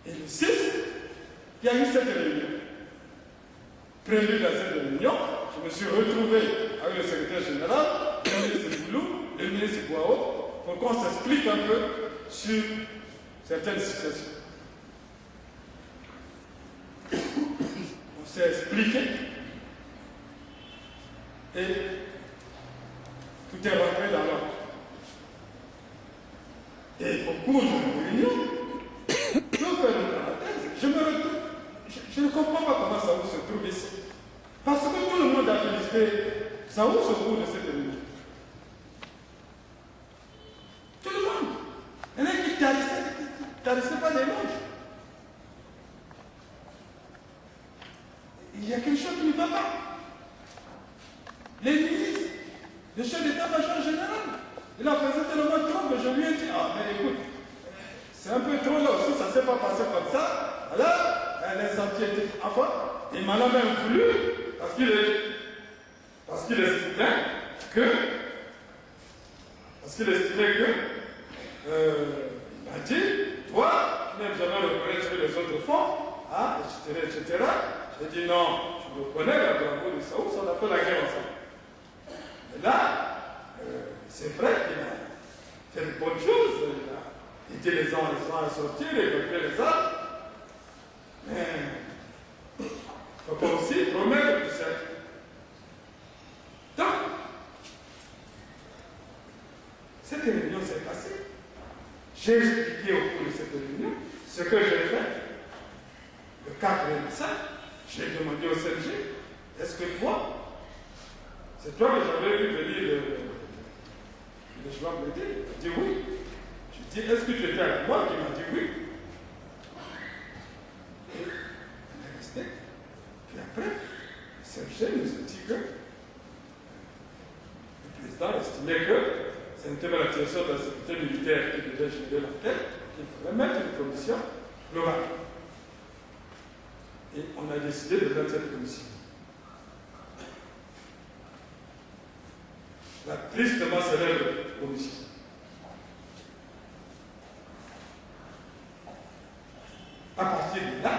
Speaker 5: Et le 6, il y a eu cette réunion. Prélude à cette réunion, je me suis retrouvé avec le secrétaire général, le ministre Boulou, le ministre Boao, pour qu'on s'explique un peu sur certaines situations. On s'est expliqué et tout est rentré dans l'ordre. Et au cours de la réunion, je vais faire une parenthèse, je me retrouve. Je ne comprends pas comment Saoul se trouve ici. Parce que tout le monde a félicité Saoul au cours de cette réunion. Tout le monde. Il y en a qui ne tarissaient pas d'éloges. Il y a quelque chose qui ne va pas. Les ministres, le chef d'état-major général, il a fait tellement trop que je lui ai dit, ah mais écoute, c'est un peu trop là aussi, ça ne s'est pas passé comme ça. Alors, les antiétés, enfin, il m'en a même voulu parce qu'il estimait que il m'a dit, toi, tu n'aimes jamais reconnaître ce que les autres font, hein, etc. J'ai dit non, je reconnais la bravoure de Saoul, on a fait la guerre ensemble. Et là, c'est vrai qu'il a fait de bonnes choses, il a aidé les gens à sortir, évacuer les armes. Mais il ne faut pas aussi promettre tout ça. Donc, cette réunion s'est passée. J'ai expliqué au cours de cette réunion ce que j'ai fait. Le 4 ça, j'ai demandé au CNG, est-ce que toi, c'est toi que j'avais vu venir le joueur blindé? Il m'a dit oui. Je dis, est-ce que tu étais avec moi? Il m'a dit oui. Puis après, le CNG nous a dit que le président estimait que c'était la direction de la sécurité militaire qui devait gérer l'enquête, qu'il fallait mettre une commission globale. Et on a décidé de mettre cette commission. La tristement célèbre commission. À partir de là,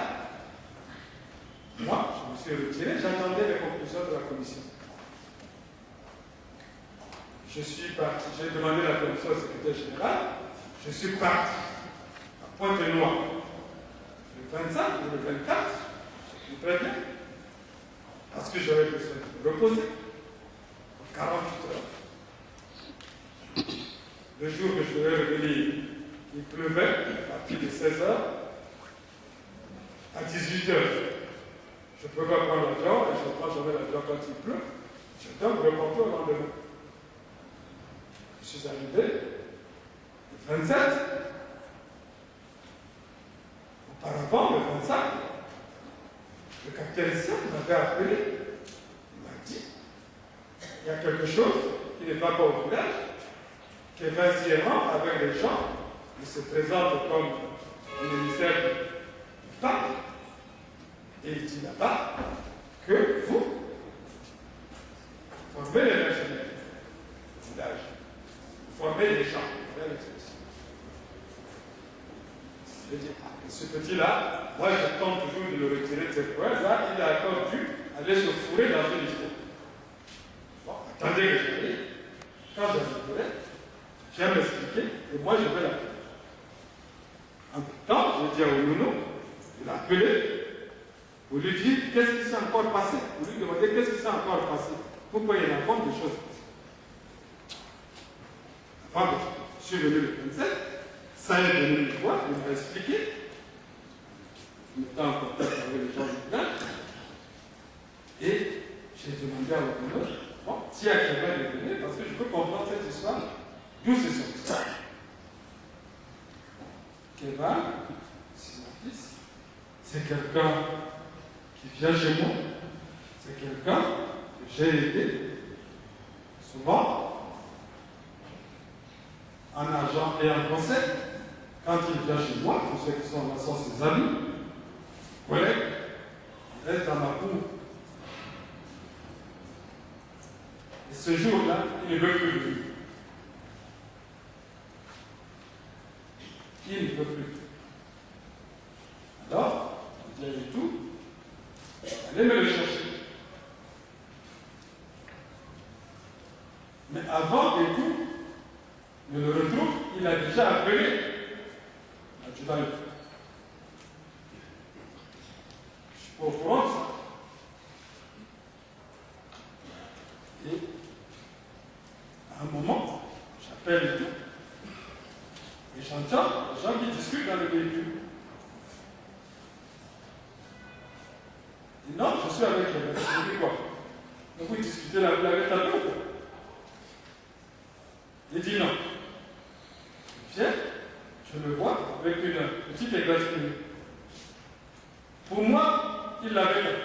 Speaker 5: moi, je me suis retiré, j'attendais les conclusions de la commission. Je suis parti, j'ai demandé la commission au secrétaire général, je suis parti à Pointe-Noire le 25 ou le 24, je suis très bien, parce que j'avais besoin de me reposer pour 48 heures. Le jour que je devais revenir, il pleuvait à partir de 16 h à 18 h. Je ne peux pas prendre l'avion, et je ne prends jamais l'avion quand il pleut. Je dois me reporter au lendemain. Je
Speaker 6: Je suis arrivé le 27. Auparavant, le 25, le capitaine Sam m'avait appelé. Il m'a dit, il y a quelque chose qui ne va pas au village, que Vincent, avec les gens, il se présente comme un émissaire du pape, et il dit là-bas que vous formez les mercenaires du village, vous formez les gens. Je dis, ce petit-là, moi j'attends toujours de le retirer de cette poêle-là, il a encore dû aller se fourrer dans une histoire. Bon, attendez que j'arrive. Quand j'arriverai, viens m'expliquer, et moi je vais l'appeler. En même temps, j'ai dit à Oulounou, il l'a appelé, pour lui dire qu'est-ce qui s'est encore passé, pour lui demander qu'est-ce qui s'est encore passé, pourquoi il raconte des choses. Enfin, je suis venu le 27, ça est venu une fois, il m'a expliqué, je me en contact avec les gens du village, et j'ai demandé à Oulounou, bon, si elle va de venir, parce que je veux comprendre cette histoire, d'où c'est sorti. Kevin, c'est mon fils, c'est quelqu'un qui vient chez moi, c'est quelqu'un que j'ai aidé souvent en argent et en conseil. Quand il vient chez moi, tous ceux qui sont là sont ses amis, collègues, il reste dans ma cour. Et ce jour-là, il ne veut plus venir. Il ne veut plus. Alors, je dis à tout, allez me le chercher. Mais avant et tout, je le retrouve, il a déjà appelé l'adjudant. Je suis pas au courant de ça. Et à un moment, j'appelle et tout. Et j'entends les gens qui discutent dans le véhicule. Et non, je suis avec elle. Je dis quoi? Donc vous discutez la avec ta tante? Il dit non. Je viens, je le vois avec une petite égratignure. Pour moi, il l'avait fait.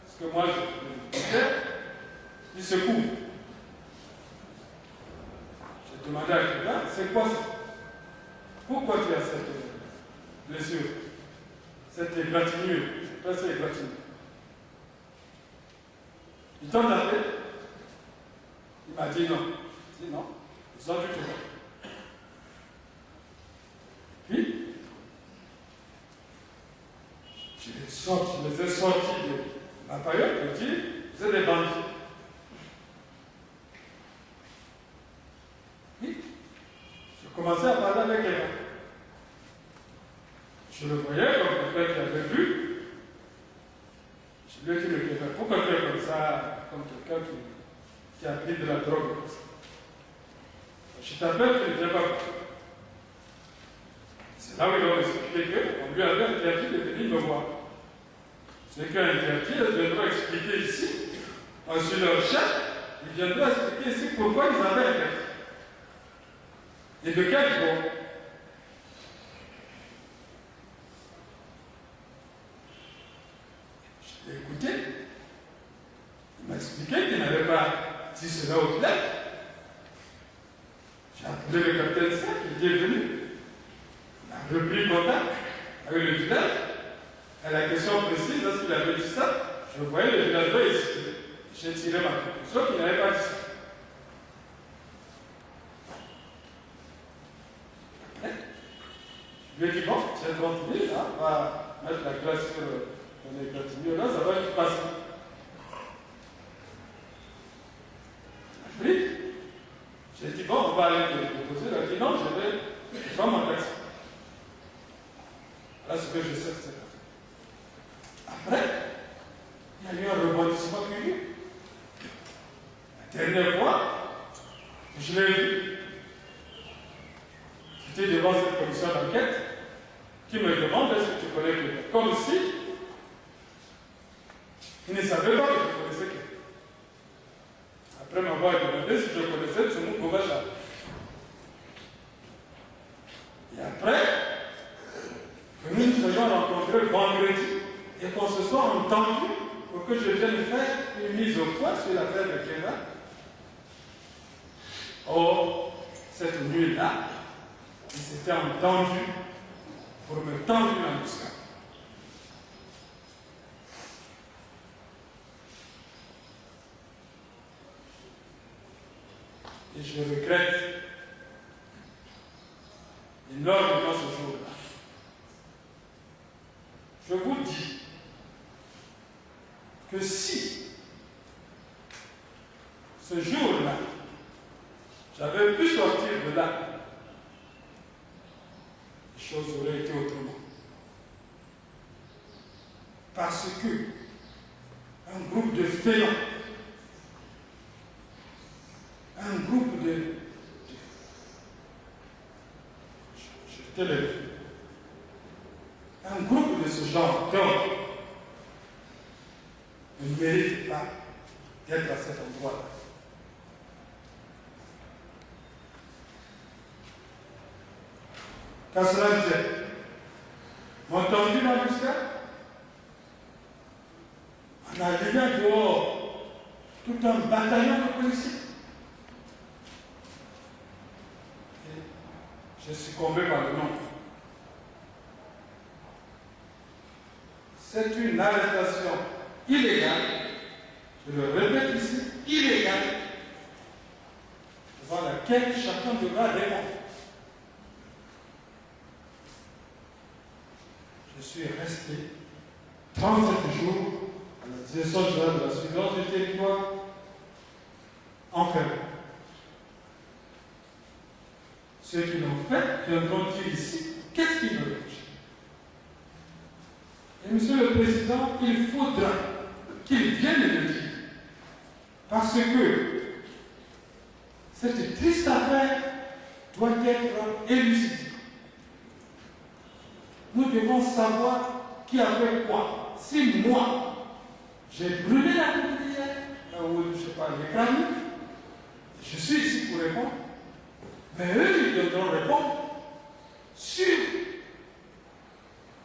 Speaker 6: Parce que moi, je disais, il se couvre. J'ai demandé à quelqu'un, c'est quoi ça? Pourquoi tu as cette blessure, cette égratignure? Je ne sais pas si c'est égratignure. Il tente d'appeler. Il m'a dit non. Je dis non. Ils ont dû tout voir. Puis, je les ai sortis de ma période pour dire, vous êtes des bandits. Puis, je commençais à parler avec quelqu'un. Je le voyais comme quelqu'un qui avait vu. Je lui ai dit, mais quelqu'un, pourquoi tu es comme ça, comme quelqu'un qui a pris de la drogue? Je t'appelle, tu ne viens pas. C'est là où ils ont expliqué qu'on lui avait interdit de venir me voir. C'est qu'un interdit, il viendra expliquer ici. Ensuite, leur chef, il viendra expliquer ici pourquoi ils avaient interdit. Et de quel droit? Je l'ai écouté. Il m'a expliqué qu'il n'avait pas dit cela au village. J'ai appelé le capitaine Sack, il est venu. Il a repris contact avec le village. À la question précise, lorsqu'il avait dit ça, je voyais le villageois hésiter. J'ai tiré ma conclusion qu'il n'avait pas dit ça. Après, je lui ai dit, bon, tu es tranquille, là, on va mettre la glace sur les égratignures, là, ça va juste passer. Après, j'ai dit, bon, on va aller te déposer. Il a dit, non, je vais prendre mon taxi. Voilà ce que je sais de cette affaire. Après, il y a eu un rebondissement curieux. La dernière fois, je l'ai vu. J'étais devant cette commission d'enquête qui me demande est-ce que tu connais quelqu'un. Comme si il ne savait pas que je connaissais quelqu'un. Après m'avoir demandé si je connaissais Tsumou Kovacha. prêt, que nous nous soyons rencontrés vendredi et qu'on se soit entendu pour que je vienne faire une mise au point sur l'affaire de Kéva. Or, cette nuit-là, il s'était entendu pour me tendre une embuscade. Et je regrette énormément ce jour-là. Je vous dis que si ce jour-là, j'avais pu sortir de là, les choses auraient été autrement. Parce que un groupe de félons, un groupe de je te le dis, un groupe de ce genre d'hommes ne mérite pas d'être à cet endroit-là. Qu'à cela tienne, m'ont tendu l'embuscade, on a lié dehors tout un bataillon de policiers. Et j'ai succombé par le nombre. C'est une arrestation illégale, je le répète ici, illégale, devant laquelle chacun devra répondre. Je suis resté 37 jours à la direction générale de la surveillance du territoire enfermé. Ceux qui l'ont fait viendront dire ici qu'est-ce qu'ils veulent. Et Monsieur le Président, il faudra qu'il vienne le dire. Parce que cette triste affaire doit être élucidée. Nous devons savoir qui a fait quoi. Si moi, j'ai brûlé la poudrière, ou je ne sais pas, les crânes, je suis ici pour répondre. Mais eux, ils devront répondre sur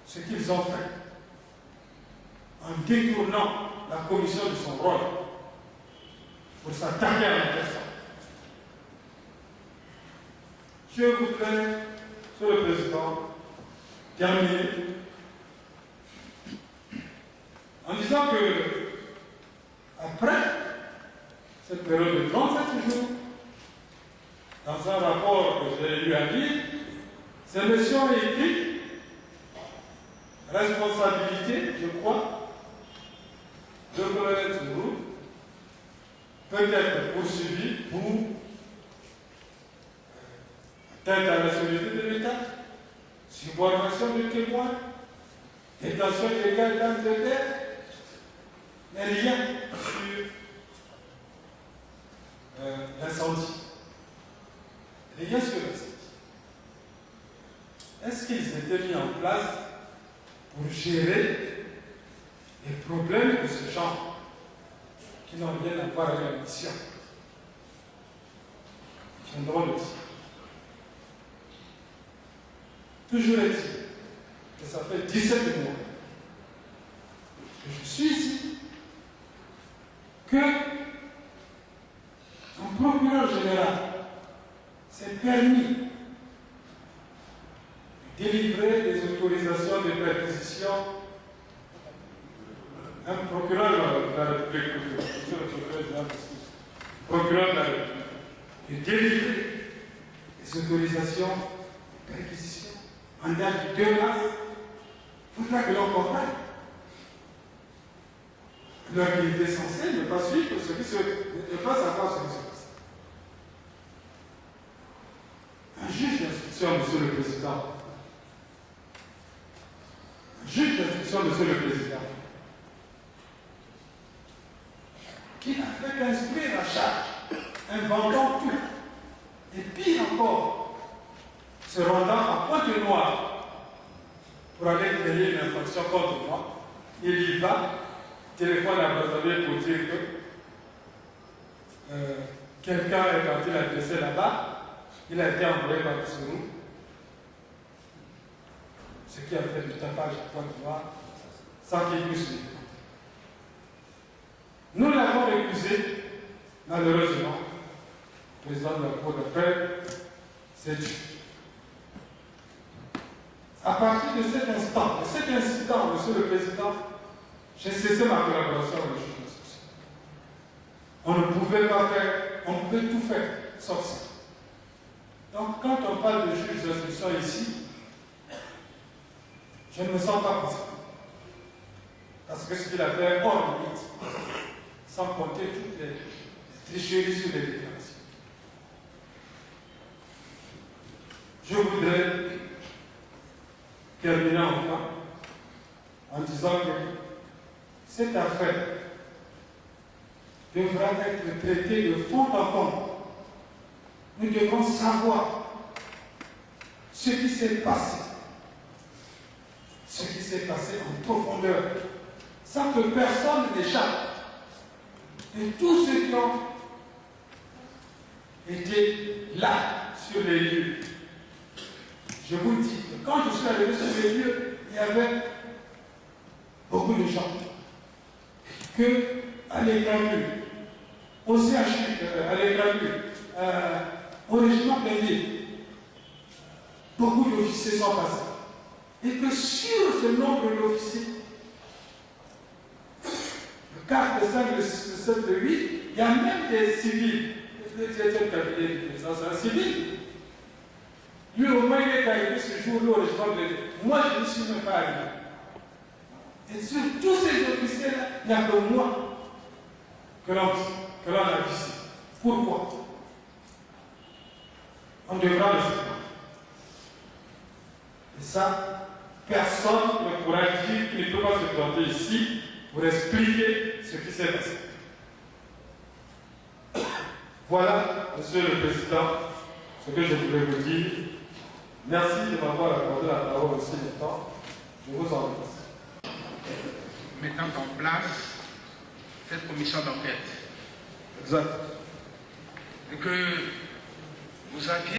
Speaker 6: ce qu'ils ont fait en détournant la commission de son rôle pour s'attaquer à la personne. Je voudrais, Monsieur le Président, terminer en disant que après cette période de 37 jours, dans un rapport que j'ai eu à lire, ces messieurs ont écrit responsabilité, je crois, de colonel Tourou peut être poursuivi pour atteinte à la sécurité de l'État, subordination de témoins, détention illégale d'armes de guerre, mais rien sur l'incendie. Rien sur l'incendie. Est-ce qu'ils étaient mis en place pour gérer les problèmes de ce genre qui n'ont rien à voir avec la mission? Viendront le dire. Toujours est-il que ça fait 17 mois que je suis ici, que un procureur général s'est permis de délivrer des autorisations de perquisition. Un procureur de la République, procureur de la République, de délivrer des autorisations de perquisition en date du 2 mars. Il faudra que l'on comprenne. Alors qu'il était censé ne pas suivre ne pas savoir ce qui se passe. Un juge d'instruction, Monsieur le Président. Un juge d'instruction, Monsieur le Président. Qui n'a fait qu'instruire à charge, inventant tout. Et pire encore, se rendant à Pointe-Noire pour aller créer une infraction contre moi. Il y va, téléphone à Brazzaville pour dire que quelqu'un est parti l'adresser là-bas. Il a été envoyé par Tsuru.
Speaker 7: ce qui a fait du tapage à Côte d'Ivoire, sans qu'il puisse le dire. Nous l'avons récusé, malheureusement. Le président de la Cour d'appel s'est tué. À partir de cet instant, de cet incident, Monsieur le Président, j'ai cessé ma collaboration avec le juge d'instruction. On ne pouvait pas faire, on pouvait tout faire, sauf ça. Donc, quand on parle de juge d'instruction ici, je ne me sens pas concerné. Parce que ce qu'il a fait hors limite, sans compter toutes les tricheries sur les déclarations. Je voudrais terminer enfin en disant que cette affaire devra être traitée de fond en comble. Nous devons savoir ce qui s'est passé. Ce qui s'est passé en profondeur, sans que personne n'échappe. Et tous ceux qui ont été là, sur les lieux, je vous dis que quand je suis arrivé sur les lieux, il y avait beaucoup de gens. Que à l'écran, au CHU, à l'écran, au régiment plénier, beaucoup d'officiers sont passés. Et que sur ce nombre d'officiers, le 4, le 5, le 6, le 7, le 8, il y a même des civils. Le 17e cabinet du président, c'est un civil. Lui, au moins, il est arrivé ce jour-là au régiment plénier. Moi, je ne suis même pas arrivé. Et sur tous ces officiers-là, il n'y a que moi que l'on a visité. Pourquoi? On devra le savoir. Et ça, personne ne pourra dire qu'il ne peut pas se planter ici pour expliquer ce qui s'est passé. Voilà, Monsieur le Président, ce que je voulais vous dire. Merci de m'avoir accordé la parole aussi longtemps. Je vous en remercie.
Speaker 5: Mettant en place cette commission d'enquête.
Speaker 7: Exact.
Speaker 5: Et que vous aviez